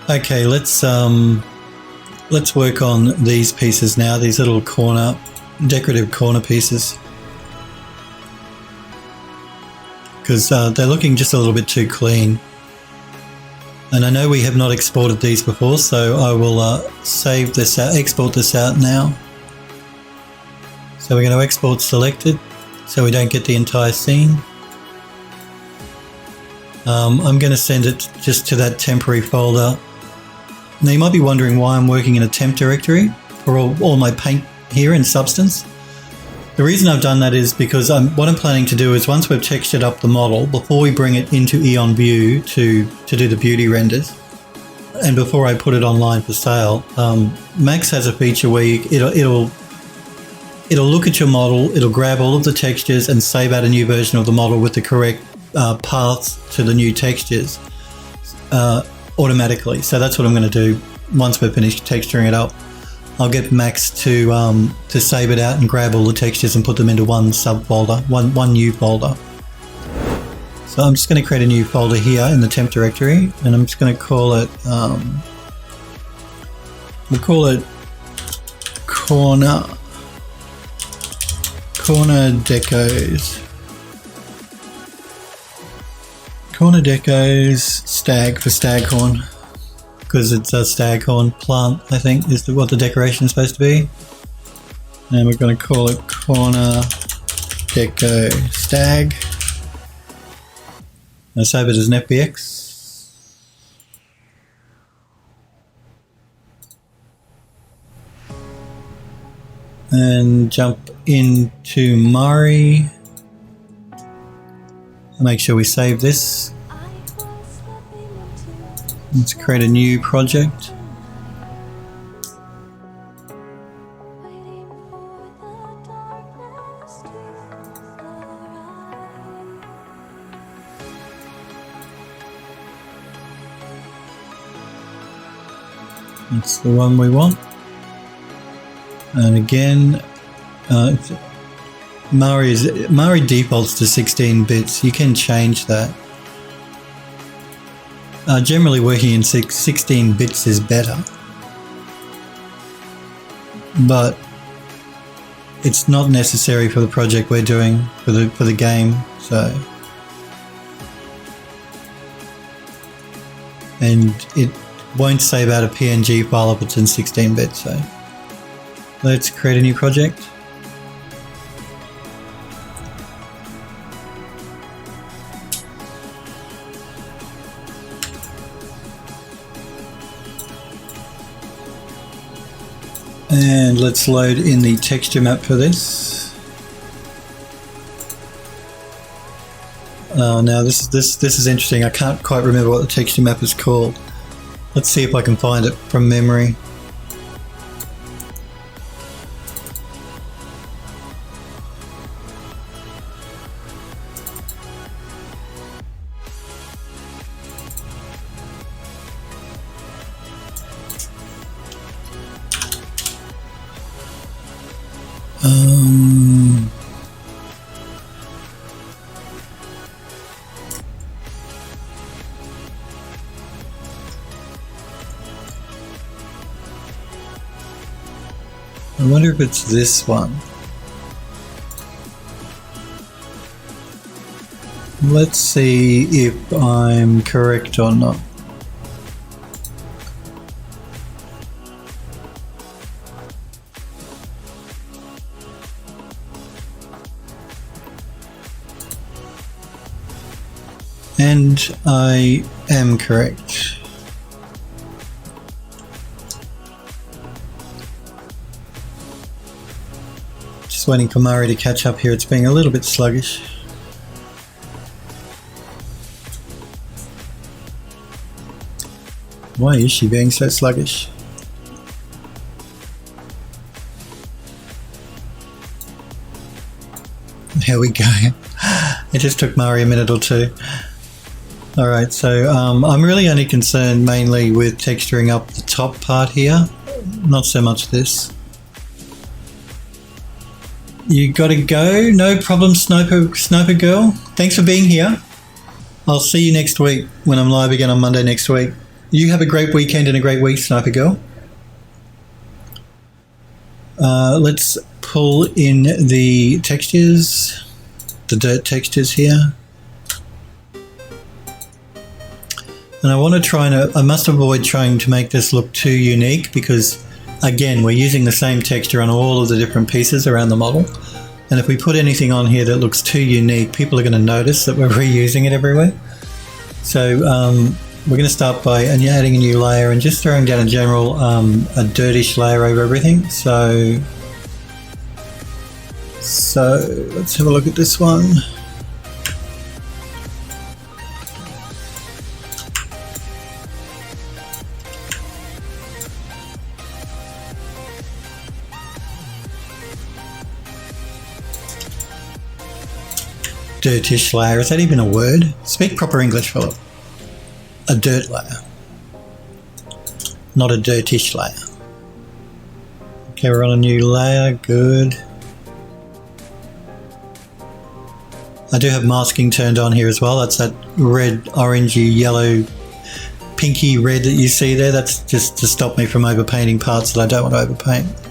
Okay, let's work on these pieces now, these little decorative corner pieces. Because they're looking just a little bit too clean. And I know we have not exported these before, so I will save this out, export this out now. So we're going to export selected so we don't get the entire scene. I'm going to send it just to that temporary folder. Now you might be wondering why I'm working in a temp directory for all my paint here in Substance. The reason I've done that is because what I'm planning to do is once we've textured up the model, before we bring it into Eon View to do the beauty renders, and before I put it online for sale, Max has a feature where it'll look at your model, it'll grab all of the textures and save out a new version of the model with the correct paths to the new textures automatically. So that's what I'm going to do. once we're finished texturing it up, I'll get Max to save it out and grab all the textures and put them into one subfolder, one new folder. So I'm just going to create a new folder here in the temp directory, and I'm just going to call it, we'll call it corner decos. Corner decos stag for staghorn, because it's a staghorn plant, I think, is what the decoration is supposed to be. And we're going to call it corner deco stag. I'll save it as an FBX. And jump into Mari. Make sure we save this. Let's create a new project. That's the one we want. And again, Mari defaults to 16 bits. You can change that. Generally working in 16 bits is better, but it's not necessary for the project we're doing for the game. So, and it won't save out a PNG file if it's in 16 bits. So let's create a new project. And let's load in the texture map for this. Now this is interesting. I can't quite remember what the texture map is called. Let's see if I can find it from memory. I wonder if it's this one. Let's see if I'm correct or not. And I am correct. Just waiting for Mari to catch up here. It's being a little bit sluggish. Why is she being so sluggish? There we go. It just took Mari a minute or two. Alright, so I'm really only concerned mainly with texturing up the top part here, not so much this. You gotta go, no problem, Sniper Girl. Thanks for being here. I'll see you next week when I'm live again on Monday next week. You have a great weekend and a great week, Sniper Girl. Let's pull in the textures, the dirt textures here. And I want to try and, I must avoid trying to make this look too unique because, again, we're using the same texture on all of the different pieces around the model. And if we put anything on here that looks too unique, people are going to notice that we're reusing it everywhere. So we're going to start by adding a new layer and just throwing down a general, a dirtish layer over everything. So let's have a look at this one. Dirtish layer, is that even a word? Speak proper English, Philip. A dirt layer. not a dirtish layer. Okay, we're on a new layer, good. I do have masking turned on here as well. That's that red, orangey, yellow, pinky red that you see there. That's just to stop me from overpainting parts that I don't want to overpaint.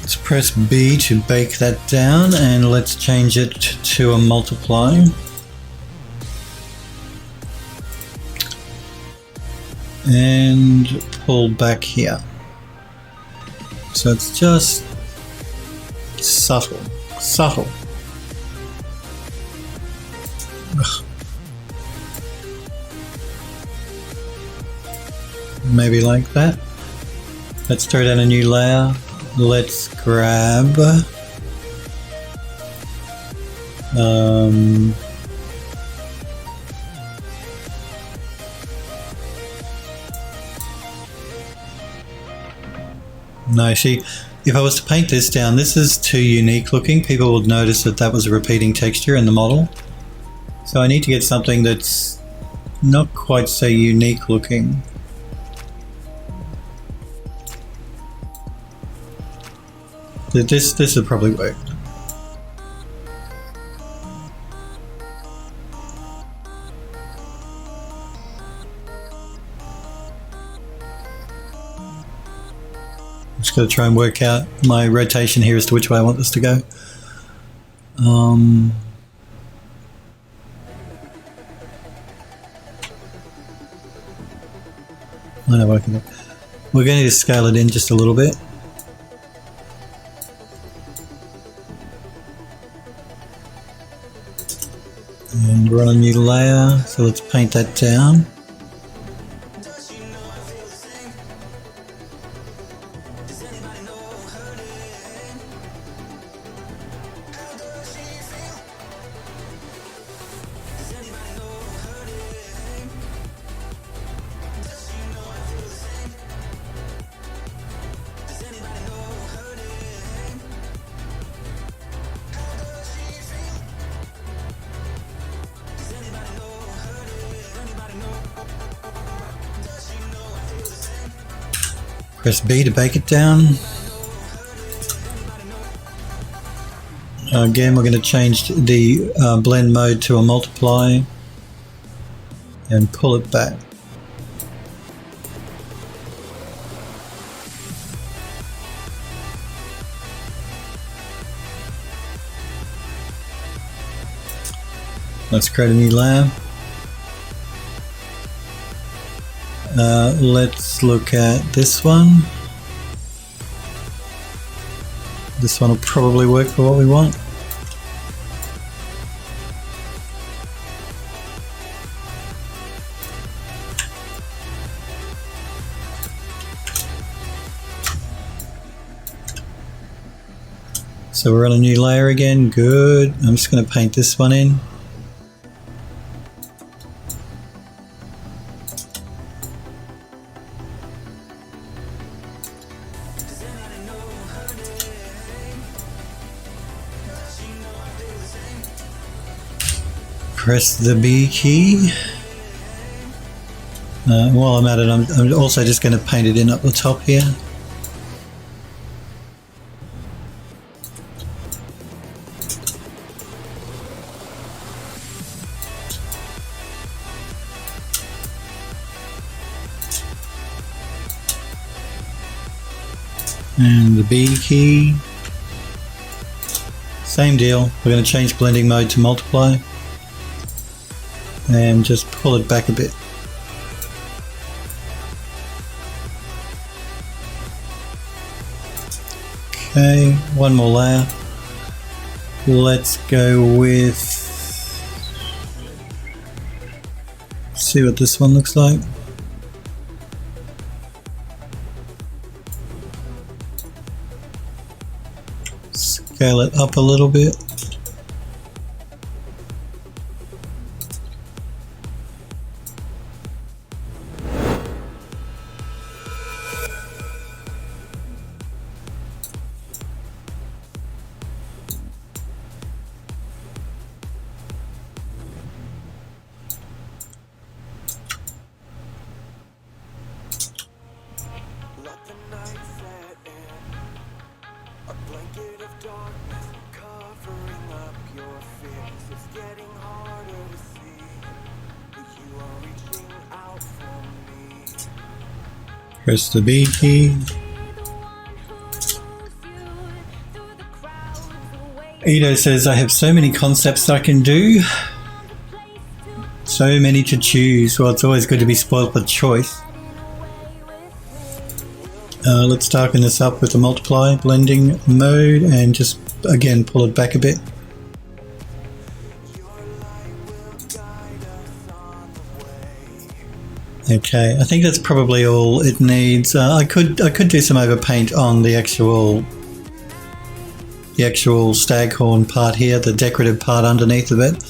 Let's press B to bake that down, and let's change it to a multiply. And pull back here. So it's just subtle. Ugh. Maybe like that. Let's throw down a new layer. Let's grab no, see, if I was to paint this down, this is too unique looking. People would notice that that was a repeating texture in the model. So I need to get something that's not quite so unique looking. This would probably work. I'm just going to try and work out my rotation here as to which way I want this to go. I know what I can do. We're going to scale it in just a little bit. And we're on a new layer, so let's paint that down. Press B to bake it down. Again, we're going to change the blend mode to a multiply and pull it back. Let's create a new layer. Let's look at this one. This one will probably work for what we want. So we're on a new layer again, good. I'm just going to paint this one in. Press the B key. While I'm at it, I'm also just going to paint it in up the top here. And the B key. Same deal. We're going to change blending mode to multiply. And just pull it back a bit. Okay, one more layer. Let's go with, see what this one looks like. Scale it up a little bit. Press the B key. Ito says, I have so many concepts I can do. So many to choose. Well, it's always good to be spoiled for choice. Let's darken this up with the multiply blending mode and just again pull it back a bit. Okay, I think that's probably all it needs. I could do some overpaint on the actual staghorn part here, the decorative part underneath of it.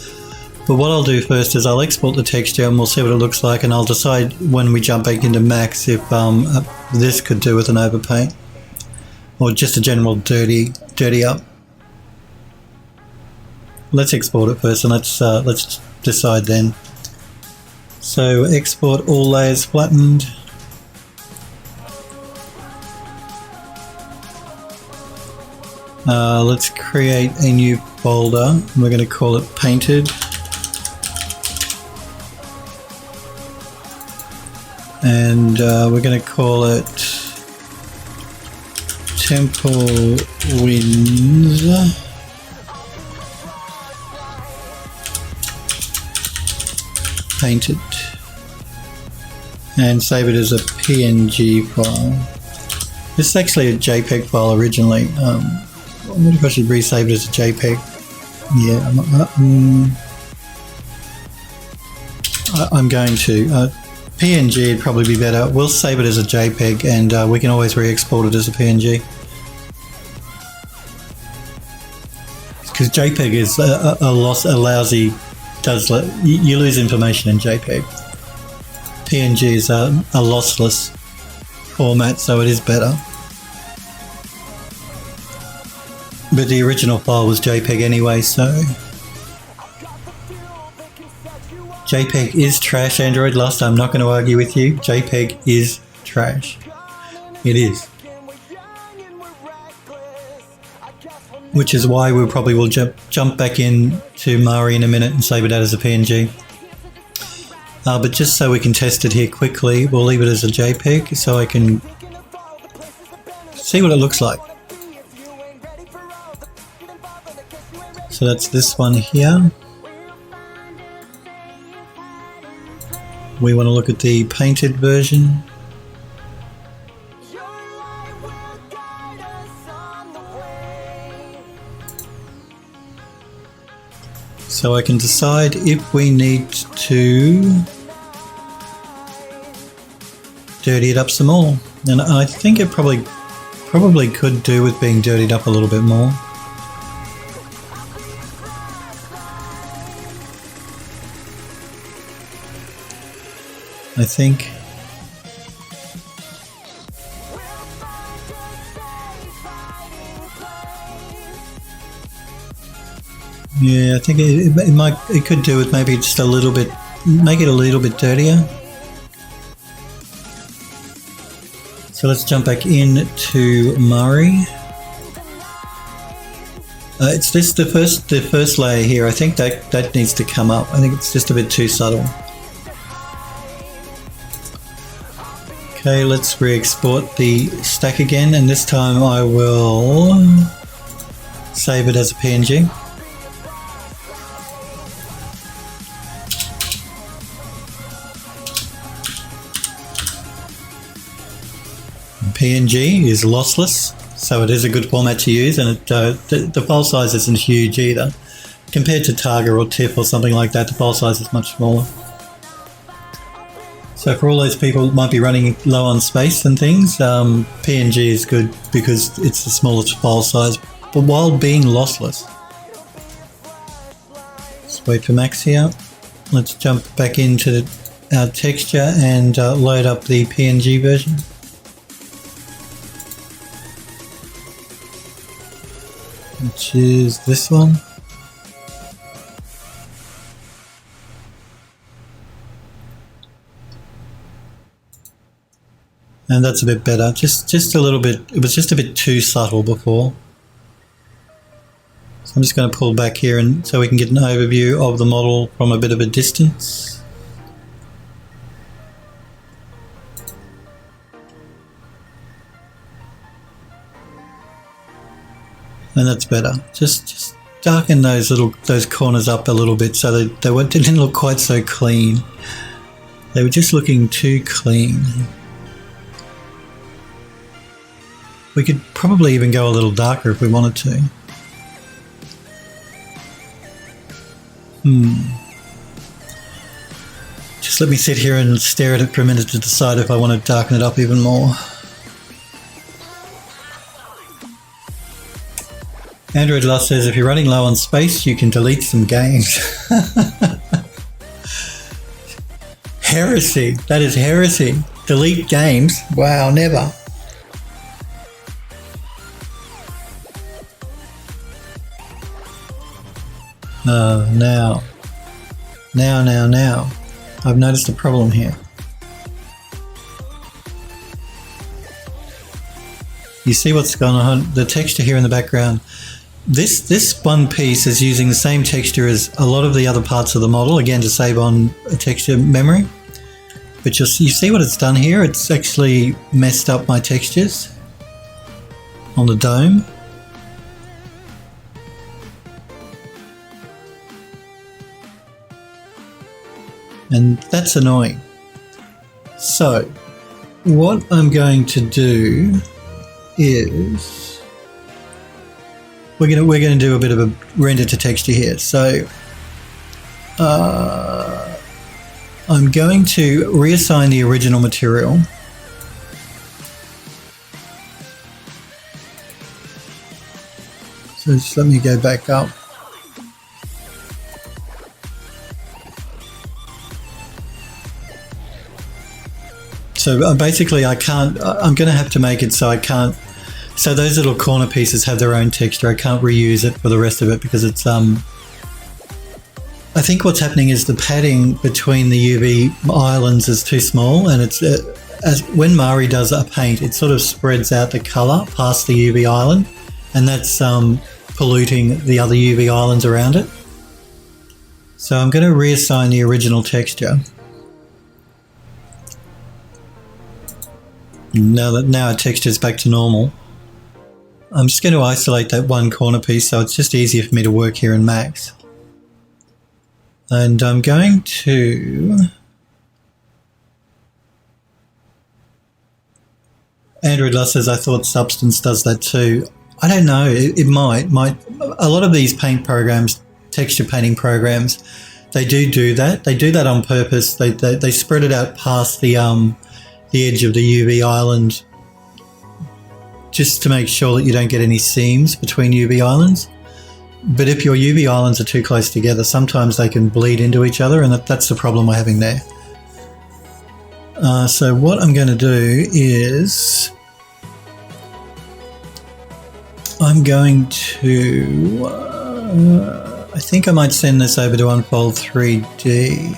But what I'll do first is I'll export the texture and we'll see what it looks like, and I'll decide when we jump back into Max if this could do with an overpaint or just a general dirty up. Let's export it first and let's decide then. So export all layers flattened. Let's create a new folder. We're going to call it Painted. And we're going to call it Temple Winds. Painted, and save it as a PNG file. This is actually a JPEG file originally. I wonder if I should resave it as a JPEG. Yeah, I'm going to. PNG would probably be better. We'll save it as a JPEG, and we can always re-export it as a PNG. Because JPEG is a lousy. You lose information in JPEG. PNG is a lossless format, so it is better. But the original file was JPEG anyway, so JPEG is trash, Android. Last time, I'm not going to argue with you. JPEG is trash. It is. Which is why we probably will jump back in to Mari in a minute and save it out as a PNG. But just so we can test it here quickly, we'll leave it as a JPEG so I can see what it looks like. So that's this one here. We want to look at the painted version. So I can decide if we need to dirty it up some more. And I think it probably could do with being dirtied up a little bit more. I think. Yeah, I think it could do with maybe just a little bit, make it a little bit dirtier. So let's jump back into Mari. It's just the first layer here. I think that needs to come up. I think it's just a bit too subtle. Okay, let's re-export the stack again, and this time I will save it as a PNG. PNG is lossless, so it is a good format to use, and the file size isn't huge either. Compared to Targa or TIFF or something like that, the file size is much smaller. So for all those people that might be running low on space and things, PNG is good because it's the smallest file size but while being lossless. Let's wait for Max here. Let's jump back into our texture and load up the PNG version. Which is this one. And that's a bit better, just a little bit, it was just a bit too subtle before. So I'm just going to pull back here and so we can get an overview of the model from a bit of a distance. And that's better. Just darken those corners up a little bit so they didn't look quite so clean. They were just looking too clean. We could probably even go a little darker if we wanted to. Just let me sit here and stare at it for a minute to decide if I want to darken it up even more. Android Lust says if you're running low on space, you can delete some games. Heresy. That is heresy. Delete games? Wow, never. Now. I've noticed a problem here. You see what's going on? The texture here in the background. This one piece is using the same texture as a lot of the other parts of the model, again to save on a texture memory. But you see what it's done here? It's actually messed up my textures on the dome. And that's annoying. So what I'm going to do is we're going to do a bit of a render to texture here. So I'm going to reassign the original material. So just let me go back up. So basically I'm going to have to make it so I can't, so those little corner pieces have their own texture. I can't reuse it for the rest of it because it's, I think what's happening is the padding between the UV islands is too small, and it's, as when Mari does a paint, it sort of spreads out the color past the UV island, and that's polluting the other UV islands around it. So I'm going to reassign the original texture. Now our texture is back to normal. I'm just going to isolate that one corner piece so it's just easier for me to work here in Max. And I'm going to... Android Lust says, I thought Substance does that too. I don't know, it might. A lot of these paint programs, texture painting programs, they do that. They do that on purpose. They spread it out past the edge of the UV island just to make sure that you don't get any seams between UV islands. But if your UV islands are too close together, sometimes they can bleed into each other, and that's the problem we're having there. So what I'm going to do is I'm going to I think I might send this over to Unfold 3D.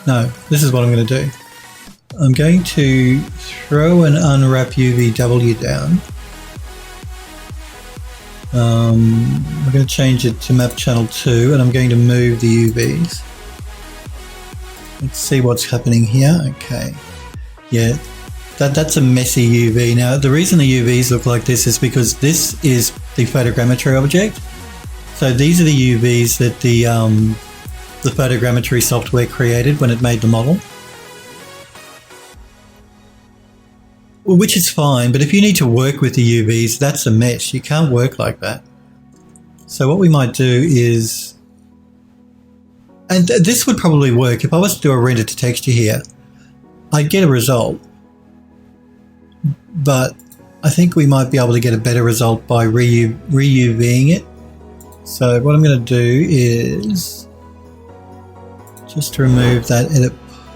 No, this is what I'm going to do. I'm going to throw an unwrap UVW down. We're going to change it to map channel 2, and I'm going to move the UVs. Let's see what's happening here. Okay. Yeah, that's a messy UV. Now, the reason the UVs look like this is because this is the photogrammetry object. So these are the UVs that the photogrammetry software created when it made the model. Which is fine, but if you need to work with the UVs, that's a mess. You can't work like that. So what we might do is, and this would probably work, if I was to do a render to texture here, I'd get a result. But I think we might be able to get a better result by re-UVing it. So what I'm going to do is just remove that edit,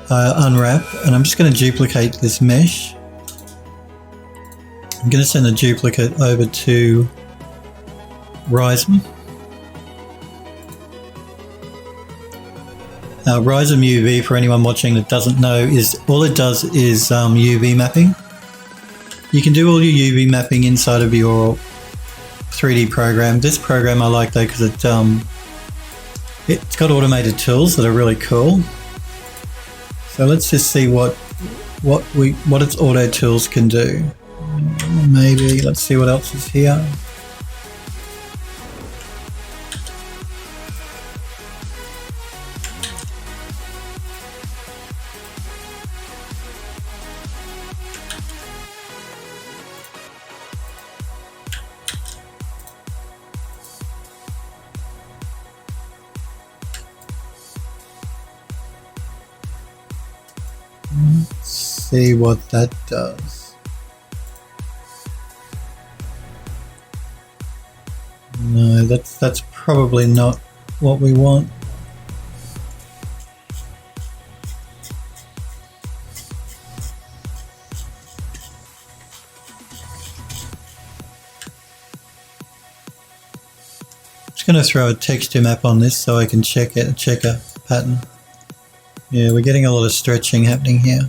unwrap, and I'm just going to duplicate this mesh. I'm going to send the duplicate over to Rhizome. Now, Rhizome UV, for anyone watching that doesn't know, is all it does is UV mapping. You can do all your UV mapping inside of your 3D program. This program I like though because it's got automated tools that are really cool. So let's just see what its auto tools can do. Maybe let's see what else is here. Let's see what that does. No, that's probably not what we want. Just going to throw a texture map on this so I can check a pattern. Yeah, we're getting a lot of stretching happening here.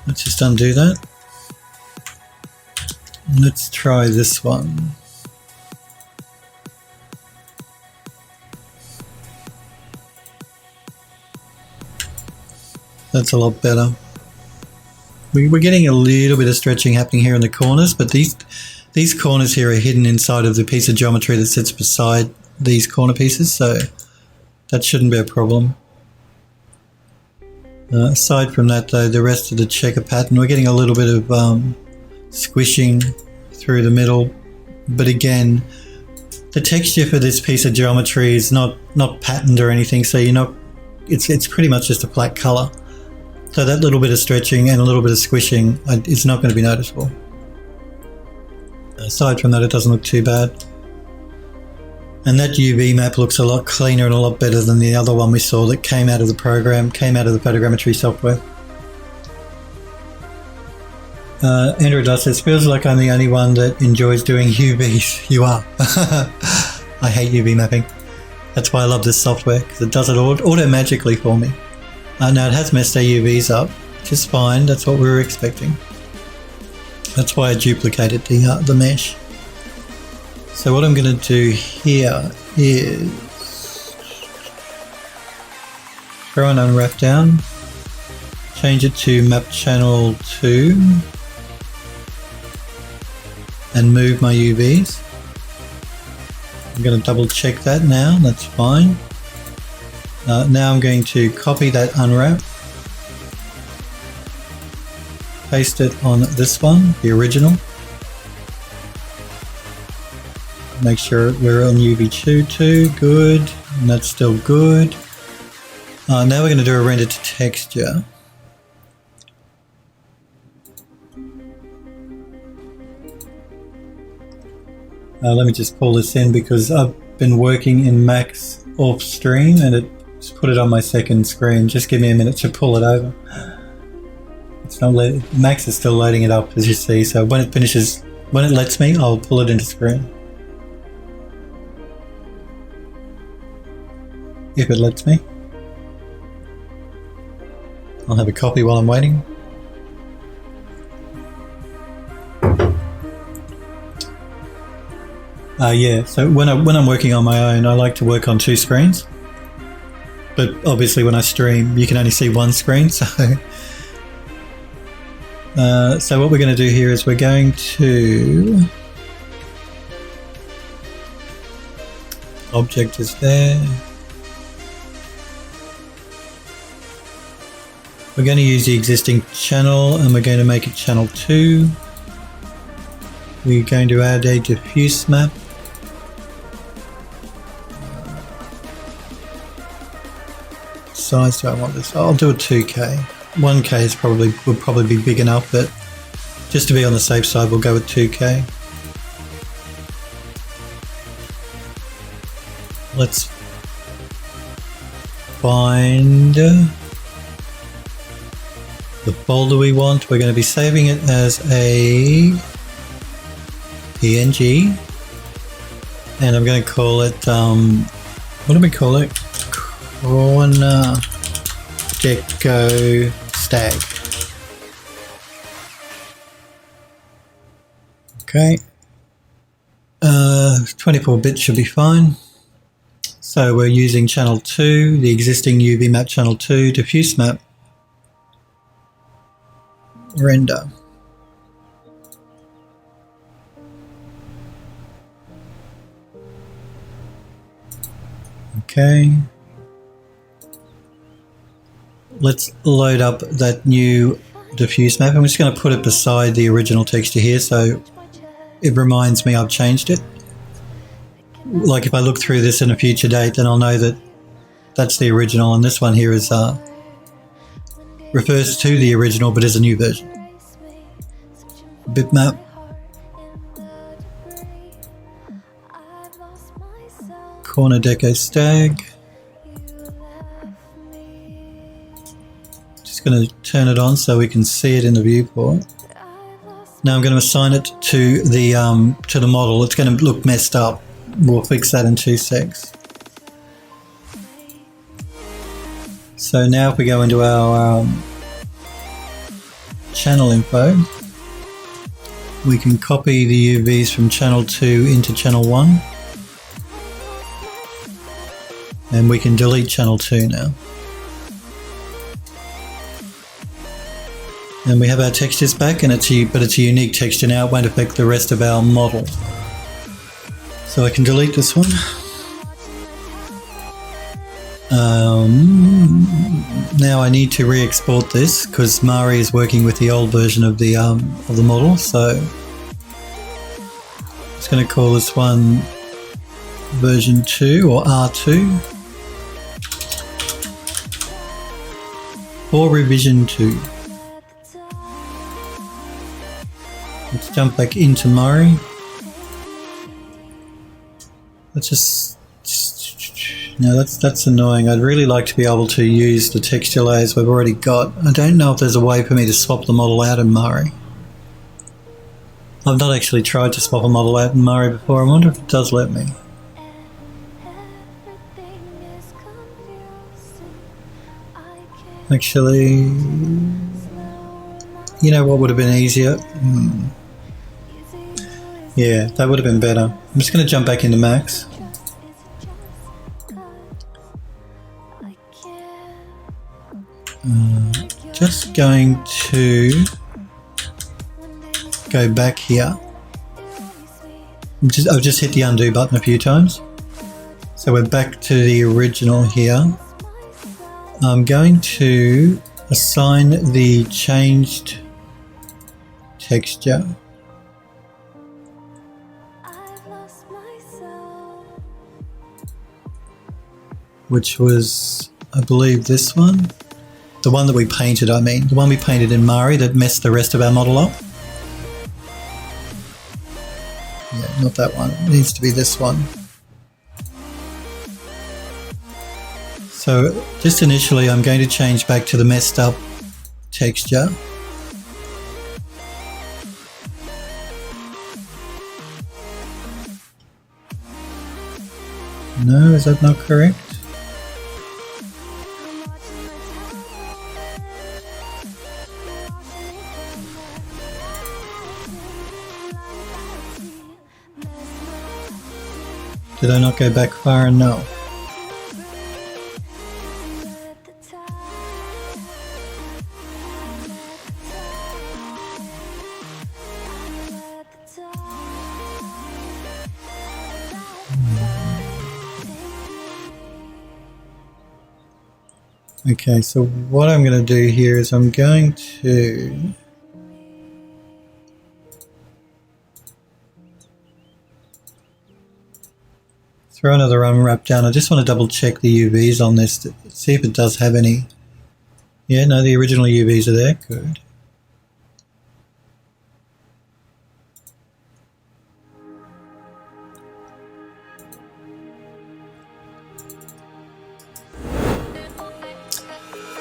Let's just undo that. Let's try this one. That's a lot better. We're getting a little bit of stretching happening here in the corners, but these corners here are hidden inside of the piece of geometry that sits beside these corner pieces, so that shouldn't be a problem. Aside from that though, the rest of the checker pattern, we're getting a little bit of squishing through the middle, but again, the texture for this piece of geometry is not patterned or anything, so it's pretty much just a flat color. So that little bit of stretching and a little bit of squishing is not going to be noticeable. Aside from that, it doesn't look too bad. And that UV map looks a lot cleaner and a lot better than the other one we saw that came out of the program, came out of the Photogrammetry software. Andrew Dust says, feels like I'm the only one that enjoys doing UVs. You are. I hate UV mapping. That's why I love this software, because it does it auto-magically for me. Now it has messed our UVs up, which is fine. That's what we were expecting. That's why I duplicated the mesh. So what I'm going to do here is throw an unwrap down, change it to map channel 2 and move my UVs. I'm going to double check that now, that's fine. Now I'm going to copy that unwrap, paste it on this one, the original. Make sure we're on UV2, good, and that's still good. Now we're going to do a render to texture. Let me just pull this in because I've been working in Max off stream and it's put it on my second screen. Just give me a minute to pull it over. It's not Max is still loading it up, as you see, so when it finishes, when it lets me, I'll pull it into screen. If it lets me. I'll have a copy while I'm waiting. Yeah, so when I'm working on my own, I like to work on 2 screens. But obviously when I stream, you can only see 1 screen, so... so what we're going to do here is we're going to... Object is there. We're going to use the existing channel and we're going to make it channel 2. We're going to add a diffuse map. Size do I want this? I'll do a 2K. 1K would probably be big enough, but Just to be on the safe side, we'll go with 2K. Let's find the folder we want. We're going to be saving it as a PNG, and I'm going to call it, what do we call it? Corner Deco Stag. Okay, 24 bits should be fine. So we're using channel 2, the existing UV map channel 2, diffuse map, render. Okay. Let's load up that new diffuse map. I'm just going to put it beside the original texture here so it reminds me I've changed it. Like if I look through this in a future date, then I'll know that that's the original, and this one here is refers to the original but is a new version. Bitmap. Corner Deco Stag. Just going to turn it on so we can see it in the viewport. Now I'm going to assign it to the model. It's going to look messed up. We'll fix that in 2 secs. So now if we go into our channel info, we can copy the UVs from channel 2 into channel 1. And we can delete channel 2 now. And we have our textures back, and it's a unique texture now. It won't affect the rest of our model. So I can delete this one. Now I need to re-export this because Mari is working with the old version of the model. So I'm just going to call this one version 2 or R2 for revision 2. Let's jump back into Mari. Let's just no, that's annoying. I'd really like to be able to use the texture layers we've already got. I don't know if there's a way for me to swap the model out in Mari. I've not actually tried to swap a model out in Mari before. I wonder if it does let me. Actually, you know what would have been easier? Yeah, that would have been better. I'm just going to jump back into Max. Just going to go back here. I've just hit the undo button a few times. So we're back to the original here. I'm going to assign the changed texture, which was, I believe, this one. The one that we painted, I mean. The one we painted in Mari that messed the rest of our model up. Yeah, not that one. It needs to be this one. So just initially I'm going to change back to the messed up texture. No, is that not correct? Did I not go back far enough? Okay, so what I'm going to do here is I'm going to throw another unwrap down. I just want to double check the UVs on this to see if it does have any. Yeah, no, the original UVs are there. Good.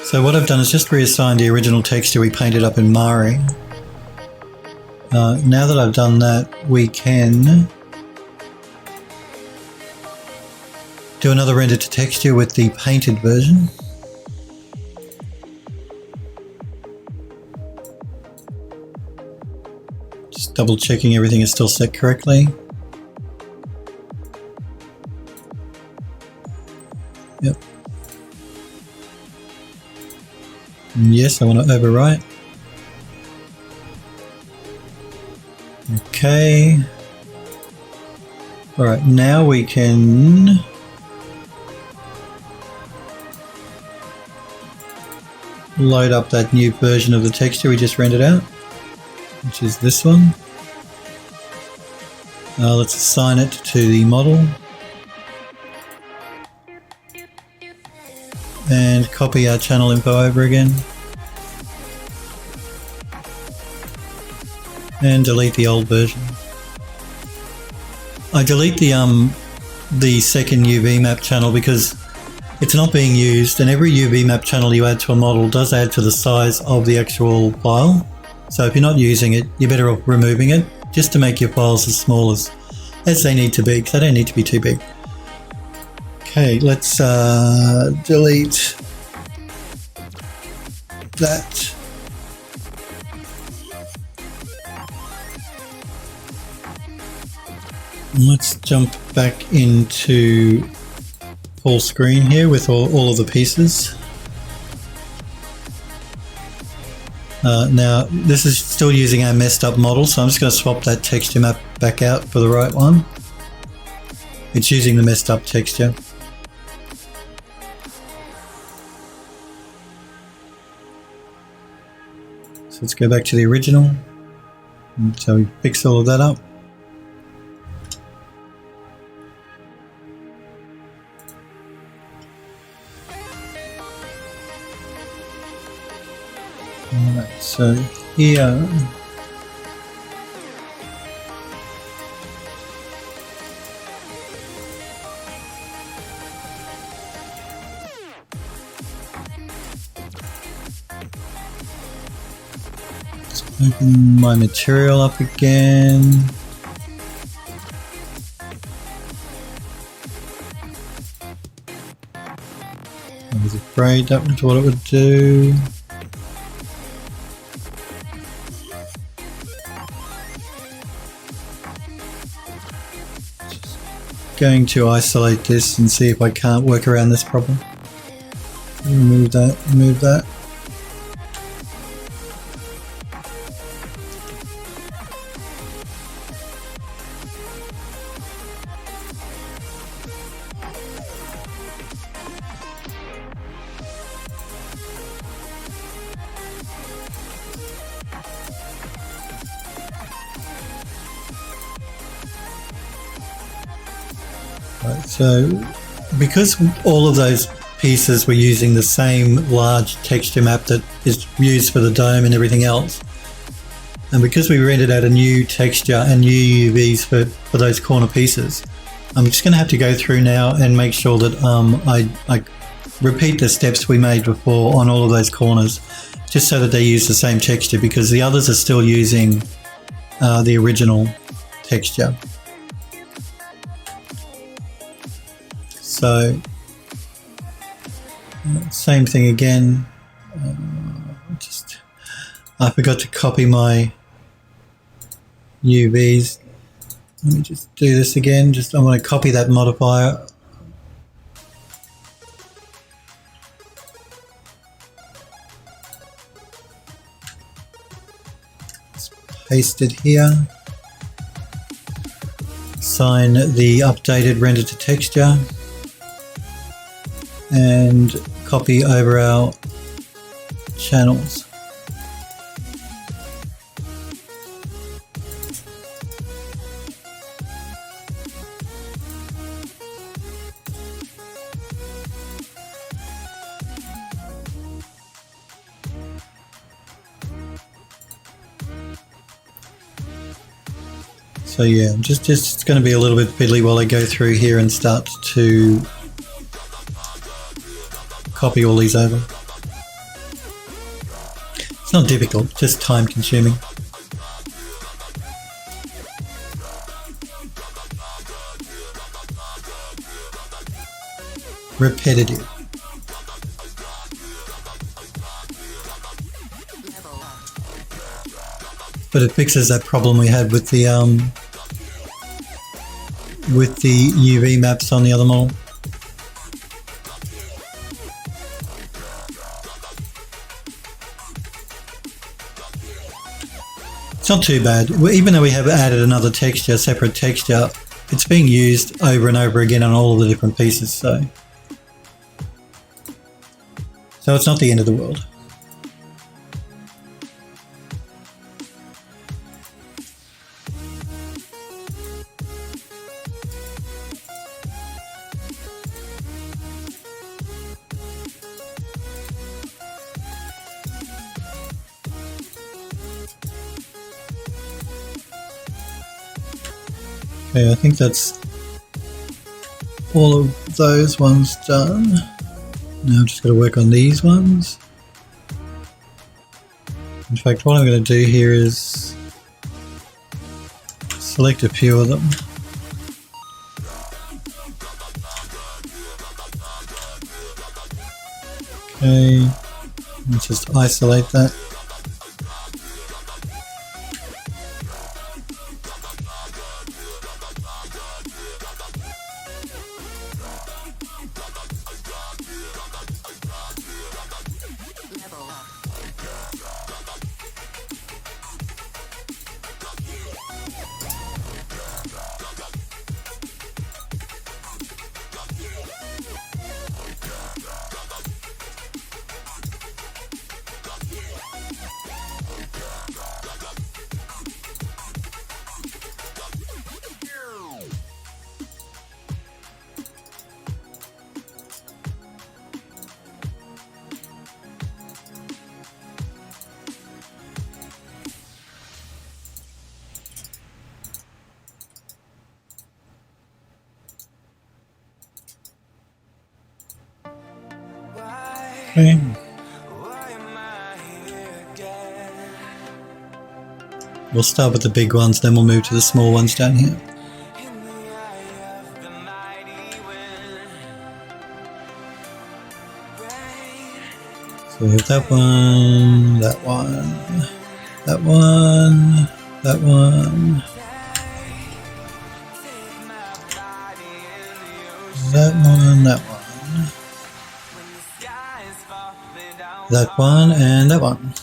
So what I've done is just reassigned the original texture we painted up in Mari. Now that I've done that, we can do another render to texture with the painted version. Just double checking everything is still set correctly. Yep. And yes, I want to overwrite. Okay. Alright, now we can load up that new version of the texture we just rendered out, which is this one. Let's assign it to the model and copy our channel info over again and delete the old version. I delete the second UV map channel because it's not being used, and every UV map channel you add to a model does add to the size of the actual file. So if you're not using it, you're better off removing it just to make your files as small as they need to be, because they don't need to be too big. Okay, let's delete that. Let's jump back into full screen here with all of the pieces. Now this is still using our messed up model, so I'm just going to swap that texture map back out for the right one. It's using the messed up texture. So let's go back to the original. And so we fix all of that up. Alright, so here let's open my material up again. I was afraid that was what it would do. Going to isolate this and see if I can't work around this problem. Remove that, remove that. Right, so because all of those pieces were using the same large texture map that is used for the dome and everything else, and because we rendered out a new texture and new UVs for those corner pieces, I'm just going to have to go through now and make sure that I repeat the steps we made before on all of those corners, just so that they use the same texture, because the others are still using the original texture. So same thing again. I forgot to copy my UVs. Let me just do this again. I want to copy that modifier. Just paste it here. Assign the updated render to texture. And copy over our channels. So yeah, just going to be a little bit fiddly while I go through here and start to copy all these over. It's not difficult, just time consuming. Repetitive. But it fixes that problem we had with the UV maps on the other model. It's not too bad. Even though we have added another texture, separate texture, it's being used over and over again on all of the different pieces, so it's not the end of the world. Okay, I think that's all of those ones done. Now I've just got to work on these ones. In fact, what I'm going to do here is select a few of them. Okay, let's just isolate that. Okay. We'll start with the big ones, then we'll move to the small ones down here. So we have that one, that one, that one, that one, that one, that one. That one and that one.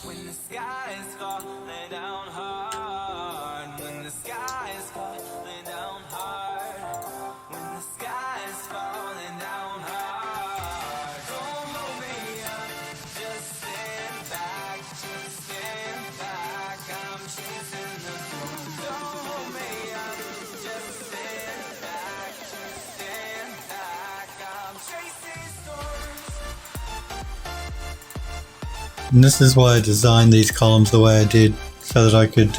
And this is why I designed these columns the way I did, so that I could,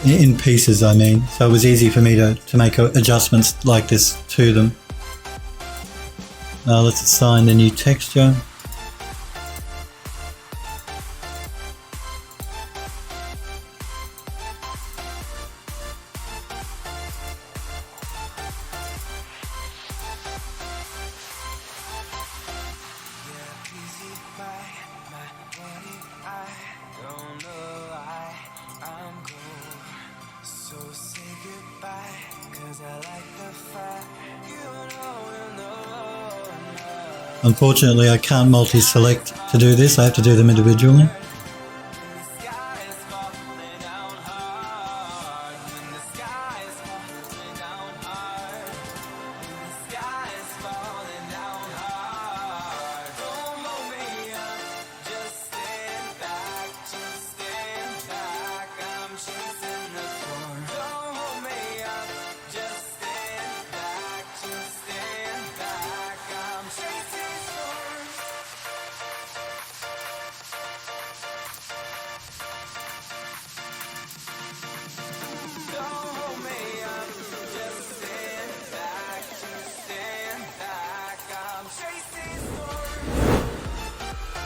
in pieces I mean, so it was easy for me to make adjustments like this to them. Now let's assign the new texture. Unfortunately, I can't multi-select to do this, I have to do them individually.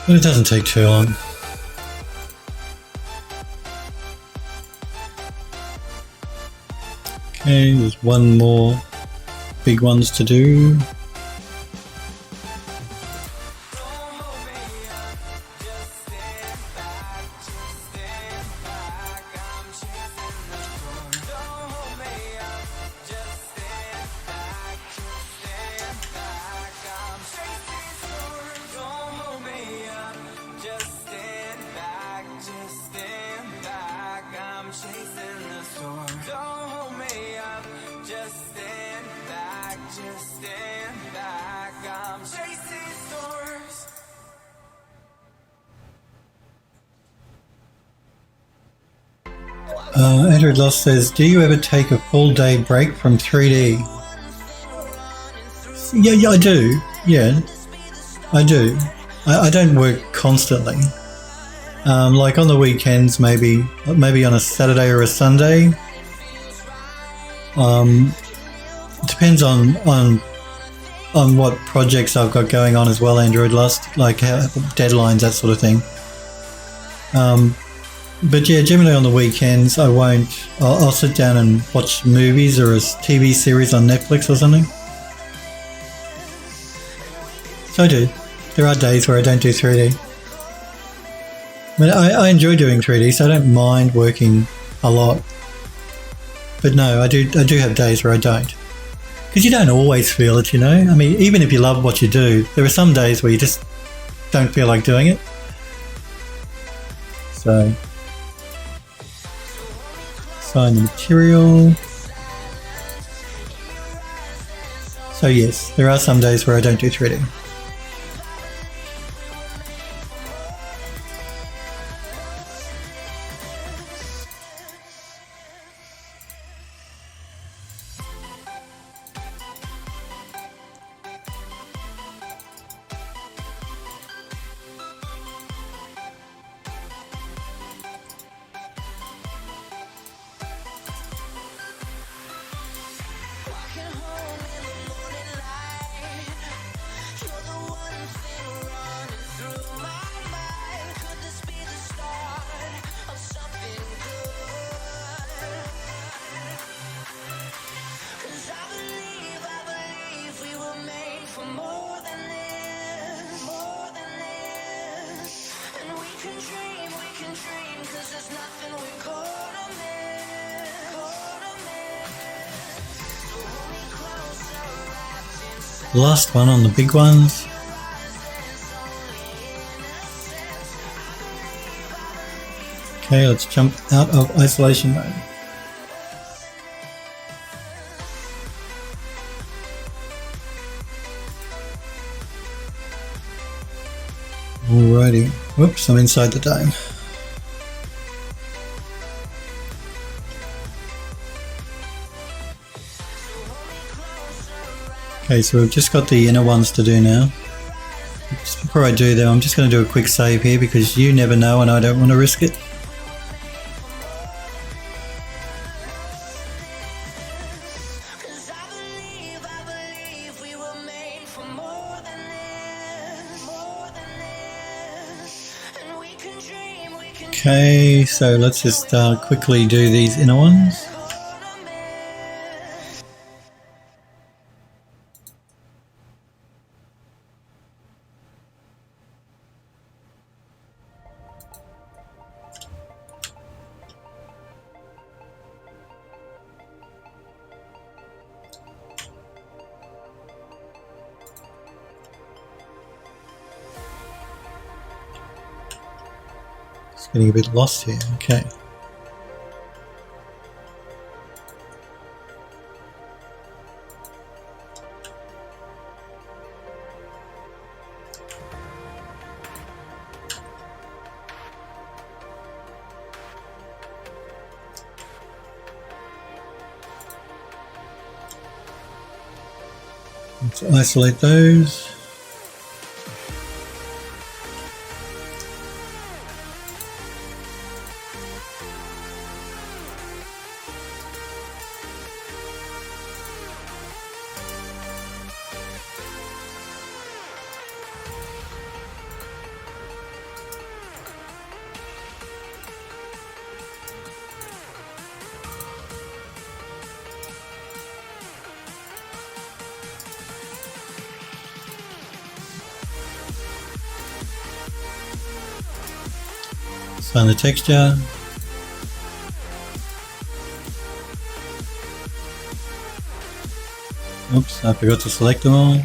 But it doesn't take too long. Okay, there's one more big ones to do. Andrew Loss says, do you ever take a full day break from 3D? Yeah, I do. Yeah, I do. I don't work constantly. Like on the weekends, maybe on a Saturday or a Sunday. It depends on what projects I've got going on as well, Android Lust, like how, deadlines, that sort of thing. But yeah, generally on the weekends I won't. I'll sit down and watch movies or a TV series on Netflix or something. So I do. There are days where I don't do 3D. But I enjoy doing 3D, so I don't mind working a lot. But no, I do have days where I don't. Because you don't always feel it, you know? I mean, even if you love what you do, there are some days where you just don't feel like doing it. So, sign the material. So yes, there are some days where I don't do 3D. Last one on the big ones. Okay, let's jump out of isolation mode. Alrighty. Whoops, I'm inside the dome. Okay, so we've just got the inner ones to do now. Just before I do though, I'm just going to do a quick save here because you never know and I don't want to risk it. Okay, so let's just quickly do these inner ones. Getting a bit lost here, okay. Let's isolate those. Sign the texture. Oops, I forgot to select them all.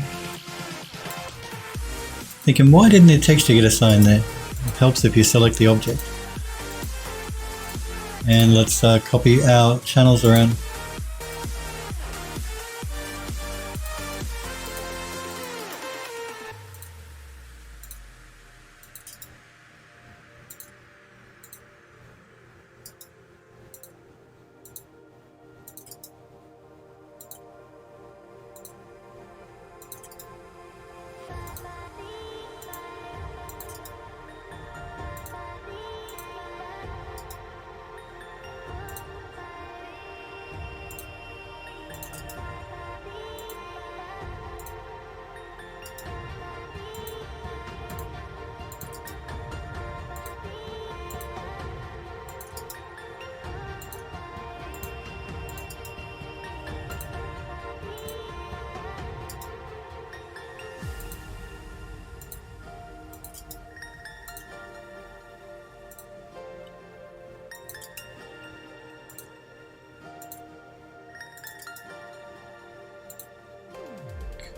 Thinking, why didn't the texture get assigned there? It helps if you select the object. And let's copy our channels around.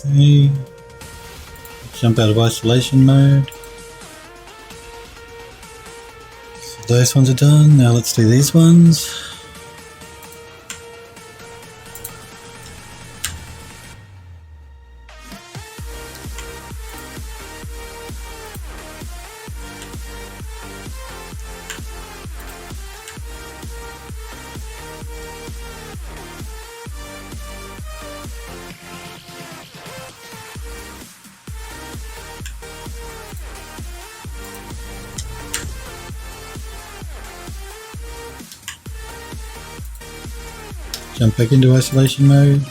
Okay. Jump out of isolation mode. So those ones are done. Now let's do these ones. Jump back into isolation mode.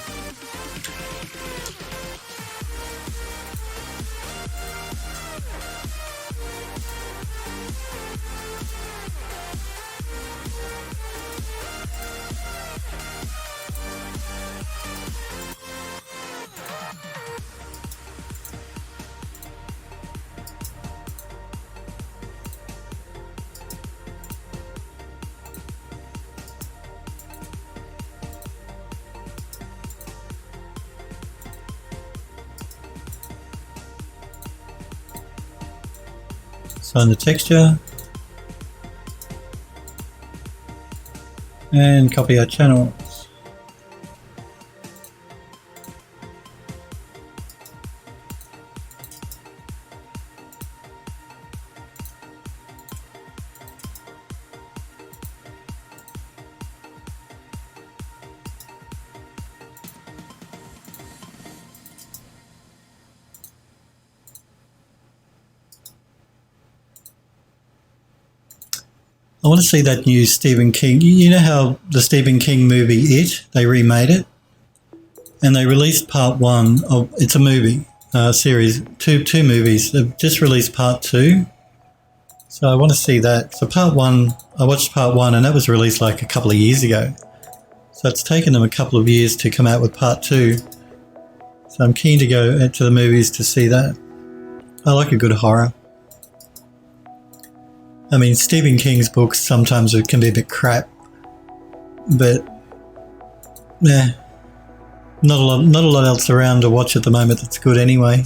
Find the texture and copy our channels. I want to see that new Stephen King. You know how the Stephen King movie It, they remade it, and they released part one of. It's a movie series, two movies. They've just released part two, so I want to see that. So part one, I watched part one, and that was released like a couple of years ago. So it's taken them a couple of years to come out with part two. So I'm keen to go to the movies to see that. I like a good horror. I mean, Stephen King's books sometimes can be a bit crap, but yeah, not a lot else around to watch at the moment that's good anyway.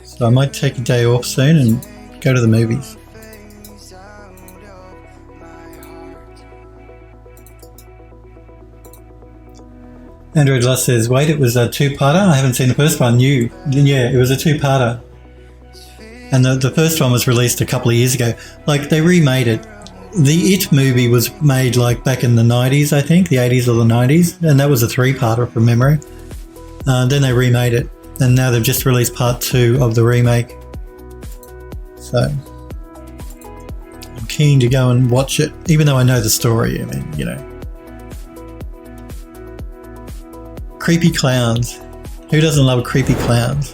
So I might take a day off soon and go to the movies. Android Lust says, wait, it was a two-parter? I haven't seen the first one. Yeah, it was a two-parter. And the first one was released a couple of years ago. Like, they remade it. The It movie was made like back in the 90s, I think, the 80s or the 90s, and that was a three-parter from memory. Then they remade it, and now they've just released part two of the remake. So I'm keen to go and watch it, even though I know the story. I mean, you know. Creepy clowns. Who doesn't love creepy clowns?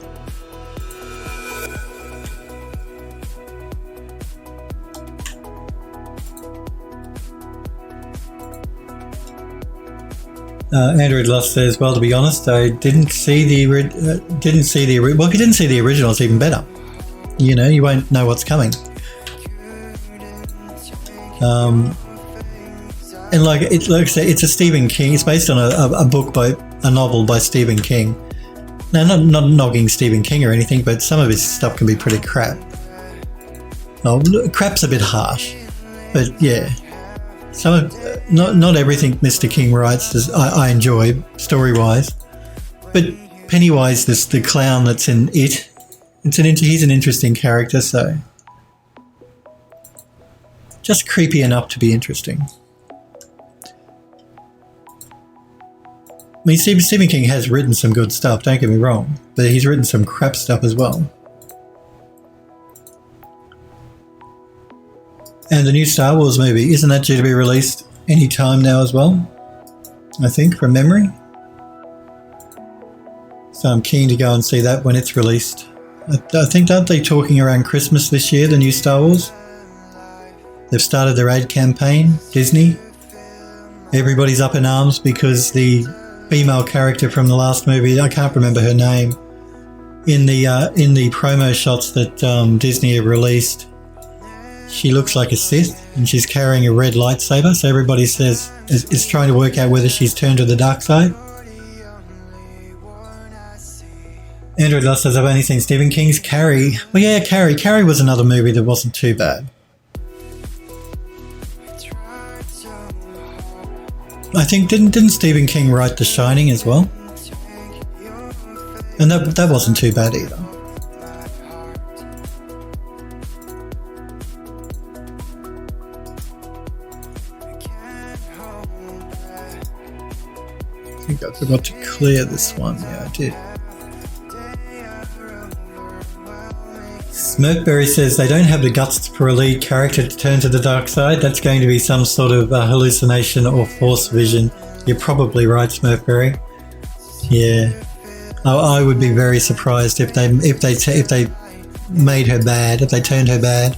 Android Lust says, well, to be honest, I didn't see the well, if you didn't see the original, it's even better. You know, you won't know what's coming. And like I say, it's a Stephen King. It's based on a novel by Stephen King. Now, not knocking Stephen King or anything, but some of his stuff can be pretty crap. Oh, crap's a bit harsh, but yeah, not everything Mr. King writes I enjoy story-wise, but Pennywise, the clown that's in it, he's an interesting character, so just creepy enough to be interesting. I mean, Stephen King has written some good stuff, don't get me wrong, but he's written some crap stuff as well. And the new Star Wars movie, isn't that due to be released any time now as well? I think, from memory. So I'm keen to go and see that when it's released. I think, aren't they talking around Christmas this year, the new Star Wars? They've started their ad campaign, Disney. Everybody's up in arms because the female character from the last movie, I can't remember her name, in the promo shots that Disney have released, she looks like a Sith and she's carrying a red lightsaber, so everybody is trying to work out whether she's turned to the dark side. Android Lust says, I've only seen Stephen King's Carrie. Well, yeah, Carrie. Carrie was another movie that wasn't too bad. I think, didn't Stephen King write The Shining as well? And that wasn't too bad either. I think I forgot to clear this one. Yeah, I did. Smirkberry says they don't have the guts for a lead character to turn to the dark side. That's going to be some sort of hallucination or force vision. You're probably right, Smirkberry. Yeah, I would be very surprised if they made her bad, if they turned her bad.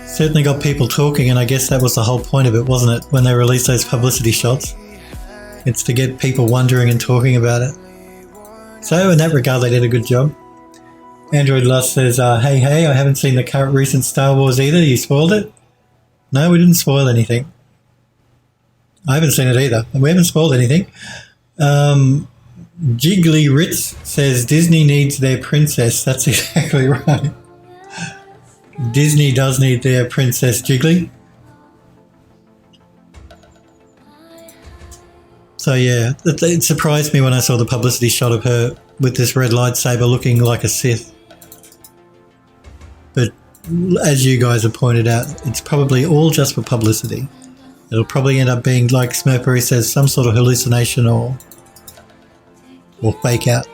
Certainly got people talking, and I guess that was the whole point of it, wasn't it? When they released those publicity shots, it's to get people wondering and talking about it. So in that regard, they did a good job. Android Lust says, hey, I haven't seen the current recent Star Wars either. You spoiled it? No, we didn't spoil anything. I haven't seen it either. And we haven't spoiled anything. Jiggly Ritz says, Disney needs their princess. That's exactly right. Disney does need their Princess Jiggly. So yeah, it surprised me when I saw the publicity shot of her with this red lightsaber looking like a Sith. But as you guys have pointed out, it's probably all just for publicity. It'll probably end up being, like Smurfberry says, some sort of hallucination or fake out.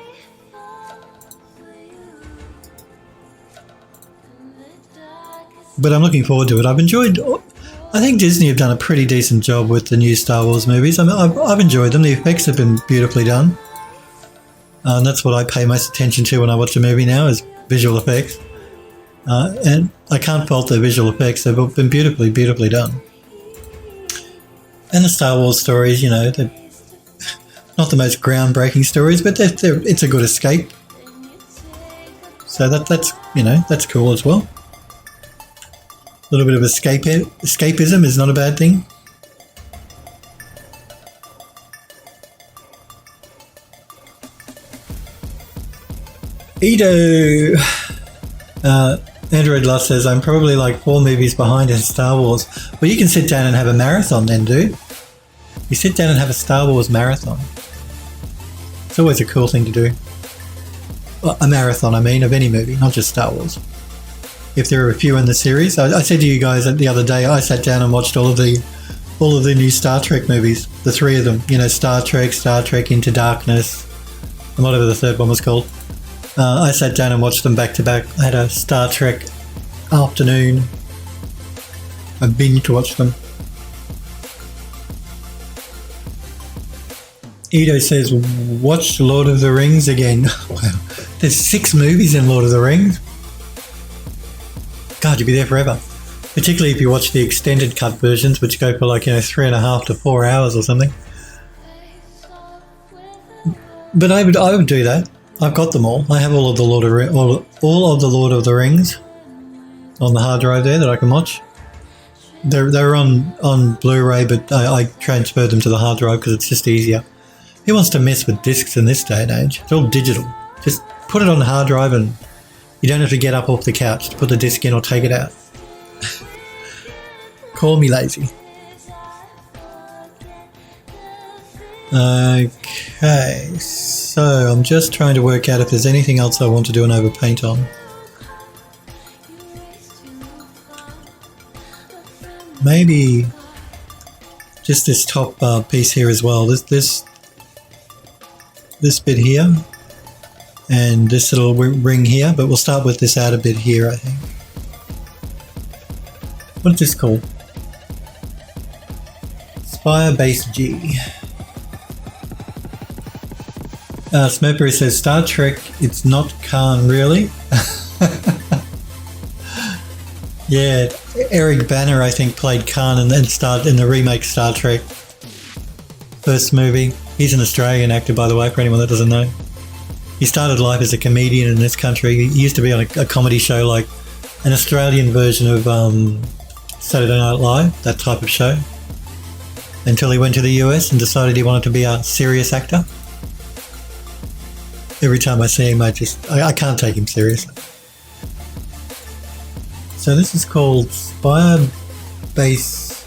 But I'm looking forward to it. I think Disney have done a pretty decent job with the new Star Wars movies. I mean, I've enjoyed them. The effects have been beautifully done. And that's what I pay most attention to when I watch a movie now, is visual effects. And I can't fault the visual effects. They've been beautifully, beautifully done. And the Star Wars stories, you know, they're not the most groundbreaking stories, but it's a good escape. So that's cool as well. A little bit of escapism is not a bad thing. Edo! Android Lust says, I'm probably like 4 movies behind in Star Wars. Well, you can sit down and have a marathon then, dude. You sit down and have a Star Wars marathon. It's always a cool thing to do. Well, a marathon, I mean, of any movie, not just Star Wars. If there are a few in the series. I said to you guys the other day, I sat down and watched all of the new Star Trek movies, the 3 of them. You know, Star Trek Into Darkness, and whatever the third one was called. I sat down and watched them back to back. I had a Star Trek afternoon. I binged to watch them. Edo says, watch Lord of the Rings again. Wow, there's 6 movies in Lord of the Rings. God, you'd be there forever. Particularly if you watch the extended cut versions, which go for 3.5 to 4 hours or something. But I would do that. I've got them all. I have all of the Lord of the Rings on the hard drive there that I can watch. They're on Blu-ray, but I transferred them to the hard drive because it's just easier. Who wants to mess with discs in this day and age? It's all digital. Just put it on the hard drive and you don't have to get up off the couch to put the disc in or take it out. Call me lazy. Okay, so I'm just trying to work out if there's anything else I want to do an overpaint on. Maybe just this top piece here as well. This bit here and this little ring here, but we'll start with this outer bit here, I think. What is this called? Spire Base G. Smurfberry says, Star Trek, it's not Khan, really? Yeah, Eric Banner, I think, played Khan in the remake Star Trek first movie. He's an Australian actor, by the way, for anyone that doesn't know. He started life as a comedian in this country. He used to be on a comedy show, like an Australian version of Saturday Night Live, that type of show, until he went to the US and decided he wanted to be a serious actor. Every time I see him, I can't take him seriously. So this is called Spire Base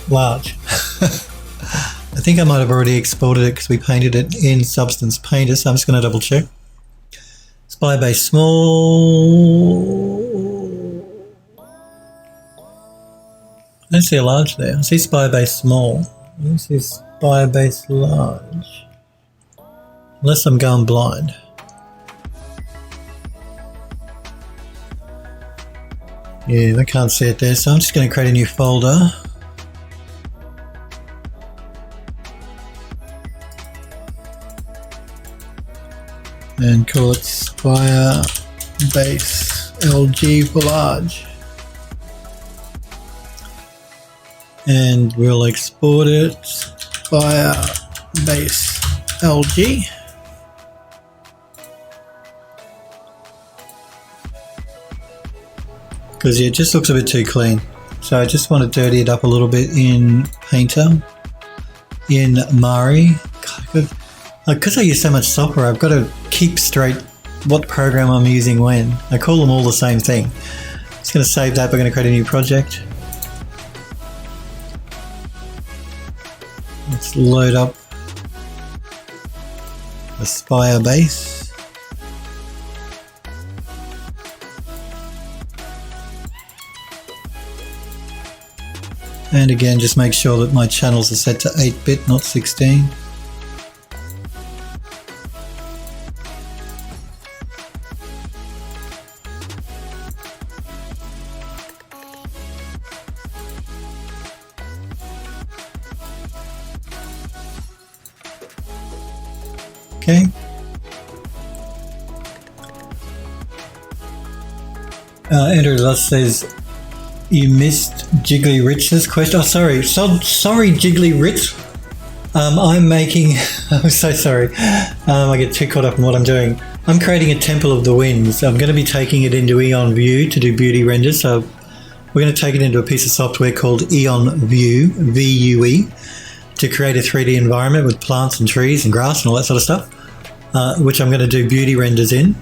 Large. I think I might have already exported it because we painted it in Substance Painter, so I'm just going to double check. Spire Base Small. I don't see a large there. I see Spire Base Small. I don't see Spire Base Large. Unless I'm going blind. Yeah, I can't see it there, so I'm just going to create a new folder. And call it Spire Base LG for large. And we'll export it Spire Base LG. Because it just looks a bit too clean. So I just want to dirty it up a little bit in Painter, in Mari. Because I use so much software, I've got to keep straight what program I'm using when. I call them all the same thing. Just going to save that. We're going to create a new project. Let's load up the Spire Base. And again, just make sure that my channels are set to 8-bit, not 16. Okay. Andrew Lust says, you missed Jiggly Rich's question. Oh, sorry. Sorry, Jiggly Rich. I'm making... I'm so sorry. I get too caught up in what I'm doing. I'm creating a Temple of the Winds. I'm going to be taking it into Eon View to do beauty renders. So we're going to take it into a piece of software called Eon View, VUE, to create a 3D environment with plants and trees and grass and all that sort of stuff, which I'm going to do beauty renders in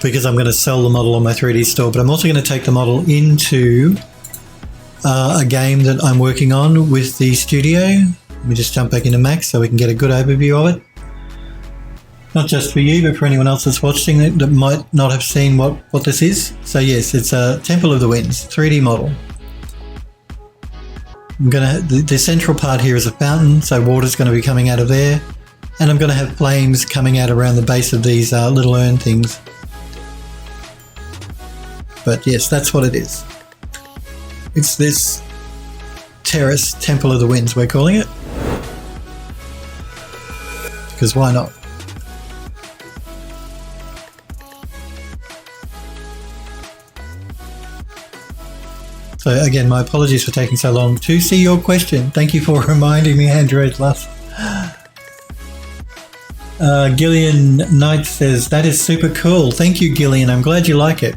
because I'm going to sell the model on my 3D store. But I'm also going to take the model into a game that I'm working on with the studio. Let me just jump back into Max so we can get a good overview of it. Not just for you, but for anyone else that's watching that might not have seen what this is. So yes, it's a Temple of the Winds 3D model. I'm gonna the central part here is a fountain, so water's going to be coming out of there, and I'm going to have flames coming out around the base of these little urn things. But yes, that's what it is. It's this terrace Temple of the Winds, we're calling it. Because why not? So again, my apologies for taking so long to see your question. Thank you for reminding me, Andrew Luff. Gillian Knight says, that is super cool. Thank you, Gillian. I'm glad you like it.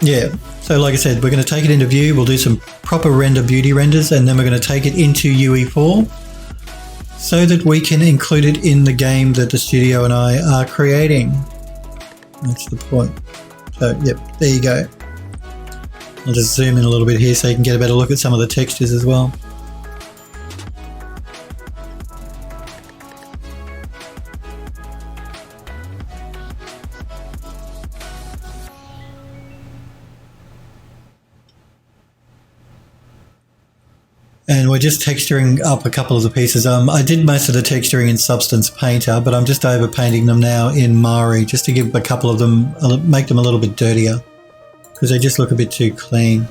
Yeah, so like I said, we're going to take it into view. We'll do some proper render beauty renders, and then we're going to take it into UE4 so that we can include it in the game that the studio and I are creating. That's the point. So, yep, there you go. I'll just zoom in a little bit here so you can get a better look at some of the textures as well. And we're just texturing up a couple of the pieces. I did most of the texturing in Substance Painter, but I'm just overpainting them now in Mari just to give a couple of them, make them a little bit dirtier because they just look a bit too clean.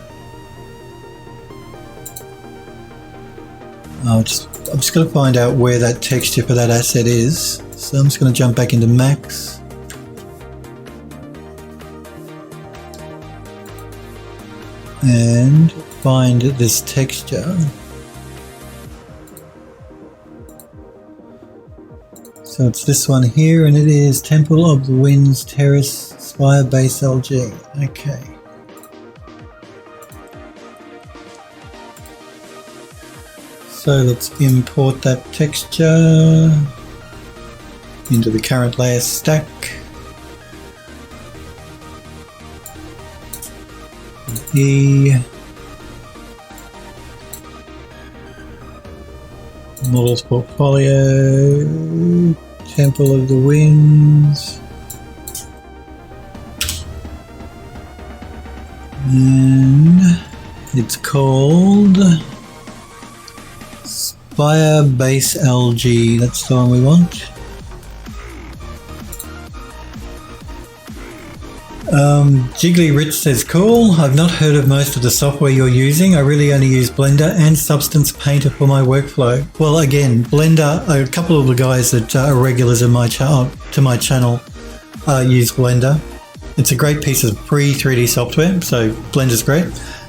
I'm just going to find out where that texture for that asset is. So I'm just going to jump back into Max. And find this texture. So it's this one here, and it is Temple of the Winds Terrace Spire Base LG. Okay. So let's import that texture into the current layer stack. E. Models Portfolio, Temple of the Winds, and it's called Spire Base LG. That's the one we want. Jiggly Rich says, cool. I've not heard of most of the software you're using. I really only use Blender and Substance Painter for my workflow. Well, again, Blender, a couple of the guys that are regulars in my channel use Blender. It's a great piece of free 3D software, so Blender's great.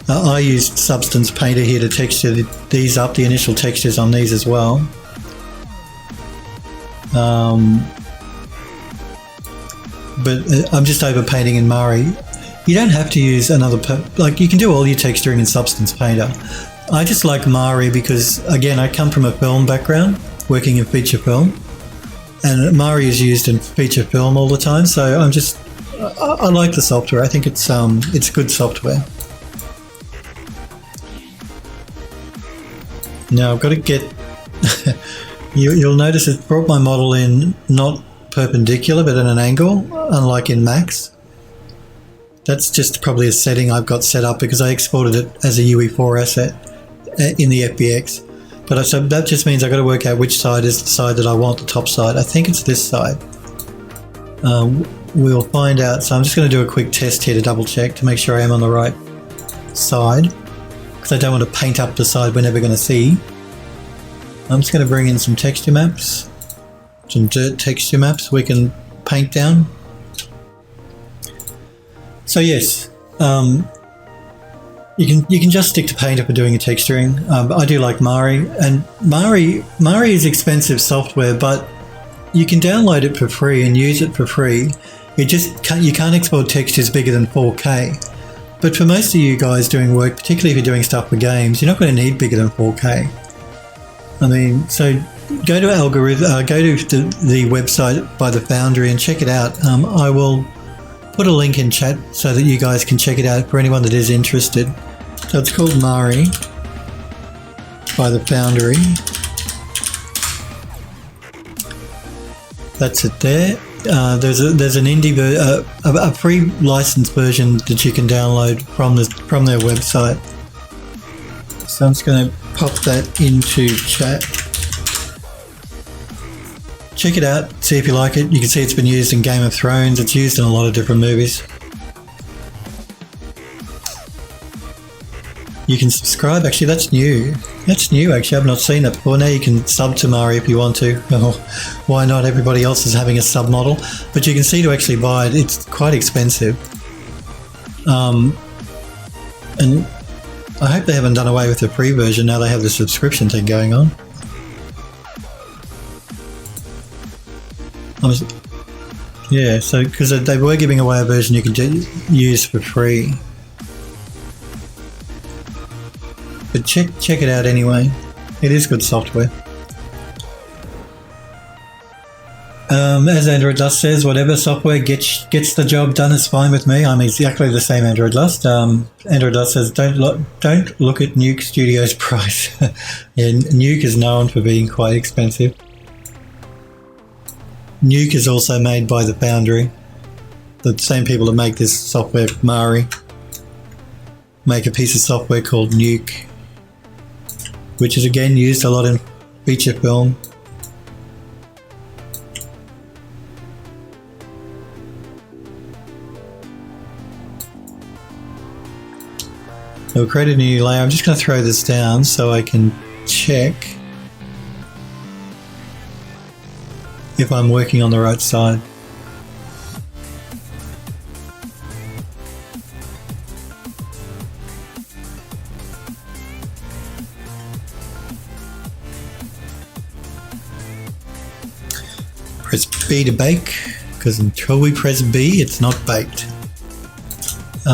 I used Substance Painter here to texture these up, the initial textures on these as well. But I'm just overpainting in Mari. You don't have to use another, you can do all your texturing in Substance Painter. I just like Mari because, again, I come from a film background, working in feature film, and Mari is used in feature film all the time, so I like the software. I think it's good software. Now I've got to get, you'll notice it brought my model in not perpendicular but at an angle, unlike in Max. That's just probably a setting I've got set up because I exported it as a UE4 asset in the FBX. But so that just means I've got to work out which side is the side that I want, the top side. I think it's this side. We'll find out. So I'm just going to do a quick test here to double check to make sure I am on the right side, because I don't want to paint up the side we're never going to see. I'm just going to bring in some texture maps, some dirt texture maps we can paint down. So yes, you can just stick to Painter for doing your texturing. But I do like Mari, and Mari is expensive software, but you can download it for free and use it for free. You can't export textures bigger than 4K. But for most of you guys doing work, particularly if you're doing stuff for games, you're not going to need bigger than 4K. I mean, so go to the website by the Foundry and check it out. I will put a link in chat so that you guys can check it out for anyone that is interested. So it's called Mari by the Foundry. That's it there. There's an indie a free licensed version that you can download from their website. So I'm just going to pop that into chat. Check it out, see if you like it. You can see it's been used in Game of Thrones. It's used in a lot of different movies. You can subscribe. Actually, that's new. That's new, actually. I've not seen that before. Now you can sub to Mari if you want to. Oh, why not? Everybody else is having a sub model. But you can see to actually buy it, it's quite expensive. And I hope they haven't done away with the free version. Now they have the subscription thing going on. Yeah, so because they were giving away a version you could use for free. But check it out anyway. It is good software. As Android Lust says, whatever software gets the job done is fine with me. I'm exactly the same Android Lust. Android Lust says don't look at Nuke Studio's price. Yeah, Nuke is known for being quite expensive. Nuke is also made by the Foundry. The same people that make this software, Mari, make a piece of software called Nuke, which is again used a lot in feature film. So we'll create a new layer. I'm just going to throw this down so I can check if I'm working on the right side. Press B to bake, because until we press B, it's not baked.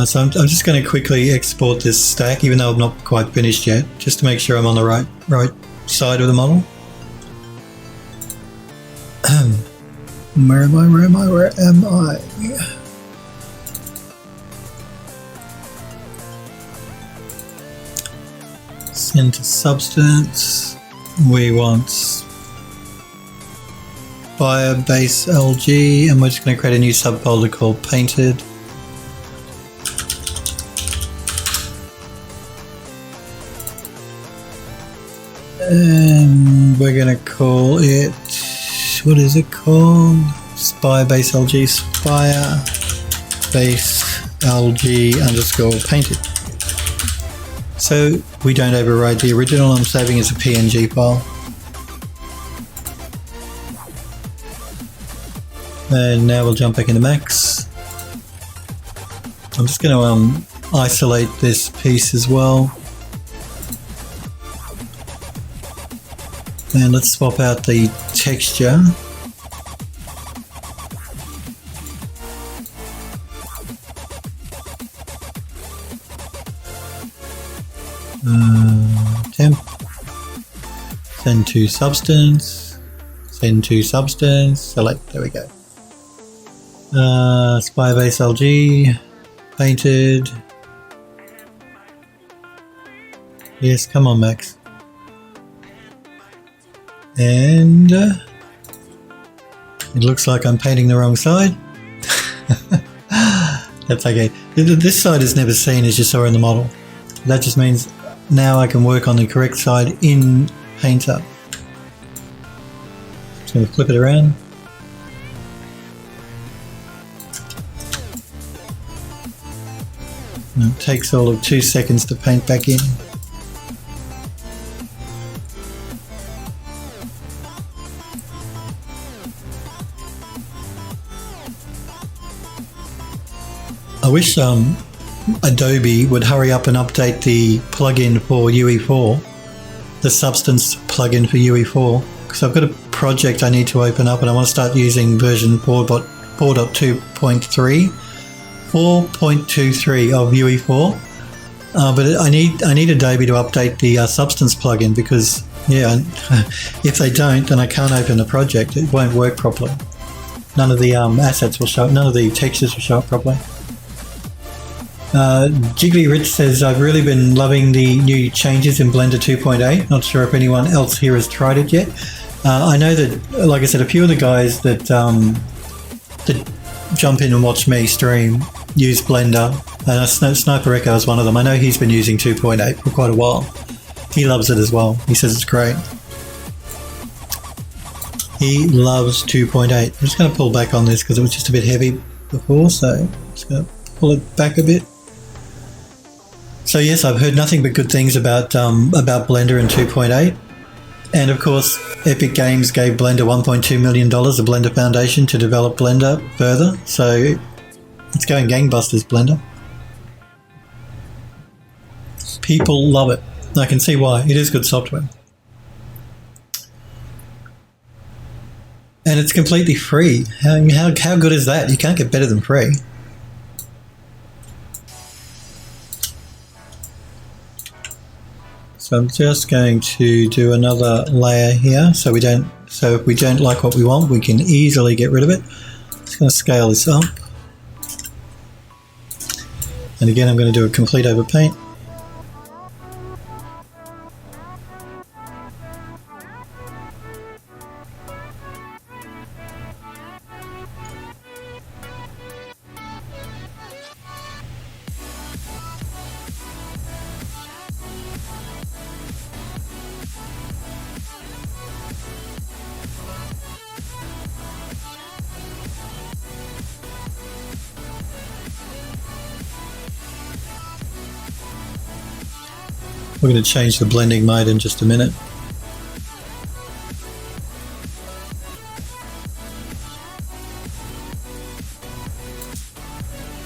So I'm just going to quickly export this stack, even though I'm not quite finished yet, just to make sure I'm on the right side of the model. Where am I? Send to substance. We want Firebase LG, and we're just going to create a new subfolder called Painted. And we're going to call it, what is it called? Firebase LG, Firebase LG underscore painted. So we don't override the original. I'm saving as a PNG file. And now we'll jump back into Max. I'm just going to isolate this piece as well. And let's swap out the texture. Temp. Send to substance. Send to substance. Select. There we go. Firebase LG. Painted. Yes, come on, Max. And it looks like I'm painting the wrong side. That's okay. This side is never seen, as you saw in the model. That just means now I can work on the correct side in Painter. Just going to flip it around. And it takes all of 2 seconds to paint back in. I wish Adobe would hurry up and update the plugin for UE4, the Substance plugin for UE4, because I've got a project I need to open up and I want to start using version 4.2.3 of UE4. But I need Adobe to update the Substance plugin, because if they don't, then I can't open the project. It won't work properly. None of the assets will show up, none of the textures will show up properly. Jiggly Rich says, I've really been loving the new changes in Blender 2.8. Not sure if anyone else here has tried it yet. I know that, like I said, a few of the guys that jump in and watch me stream use Blender. Sniper Echo is one of them. I know he's been using 2.8 for quite a while. He loves it as well. He says it's great. He loves 2.8. I'm just going to pull back on this because it was just a bit heavy before, so I'm just going to pull it back a bit. So yes, I've heard nothing but good things about Blender and 2.8, and of course Epic Games gave Blender $1.2 million, the Blender Foundation, to develop Blender further, so it's going gangbusters, Blender. People love it. I can see why. It is good software. And it's completely free. How good is that? You can't get better than free. So I'm just going to do another layer here so if we don't like what we want, we can easily get rid of it. Just going to scale this up. And again, I'm going to do a complete overpaint. We're going to change the blending mode in just a minute.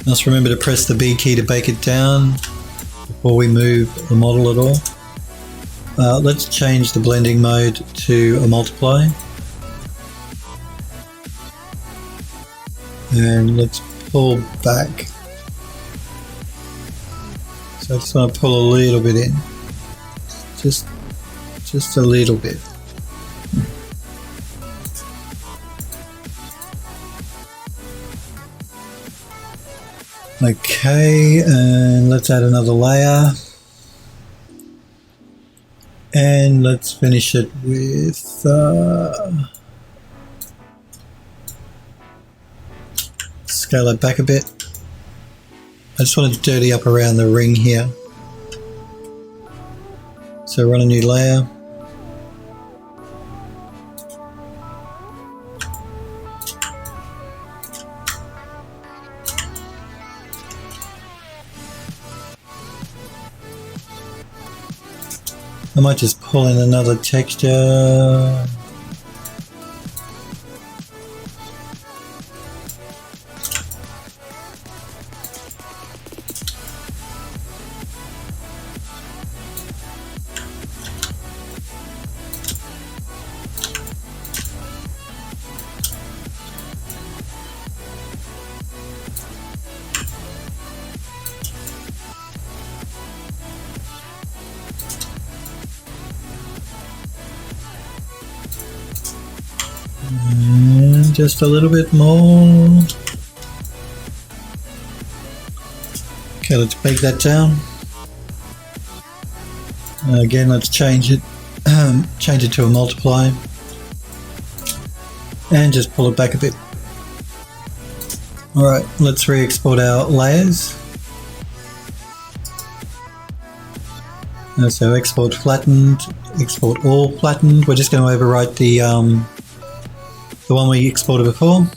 Just remember to press the B key to bake it down before we move the model at all. Let's change the blending mode to a multiply. And let's pull back. So I just want to pull a little bit in. Just a little bit. Okay, and let's add another layer. And let's finish it with scale it back a bit. I just want to dirty up around the ring here. So run a new layer. I might just pull in another texture. And just a little bit more. Okay, let's bake that down. Again, let's change it to a multiply and just pull it back a bit. Alright, let's re-export our layers. So export flattened, export all flattened. We're just going to overwrite the one we exported before.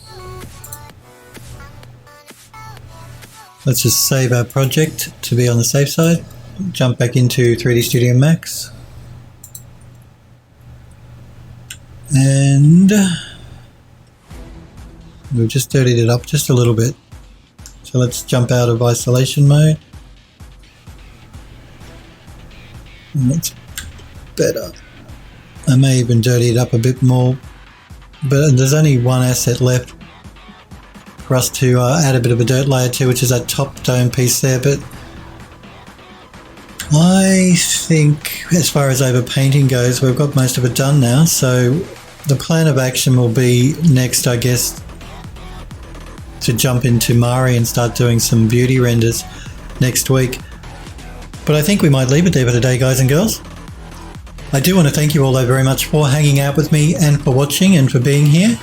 Let's just save our project to be on the safe side. Jump back into 3D Studio Max. And we've just dirtied it up just a little bit. So let's jump out of isolation mode. And that's better. I may even dirty it up a bit more. But there's only one asset left for us to add a bit of a dirt layer to, which is that top dome piece there. But I think as far as overpainting goes, we've got most of it done now. So the plan of action will be next, I guess, to jump into Mari and start doing some beauty renders next week. But I think we might leave it there for today, guys and girls. I do want to thank you all very much for hanging out with me and for watching and for being here.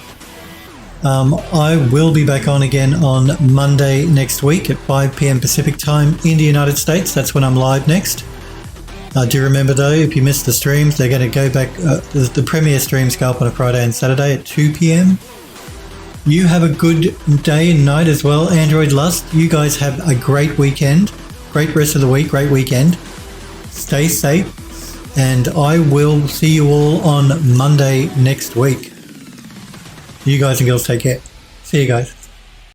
I will be back on again on Monday next week at 5 PM Pacific time in the United States. That's when I'm live next. Do remember though, if you missed the streams, they're going to go back. The premiere streams go up on a Friday and Saturday at 2 PM. You have a good day and night as well, Android Lust. You guys have a great weekend. Great rest of the week, great weekend. Stay safe. And I will see you all on Monday next week. You guys and girls take care. See you guys.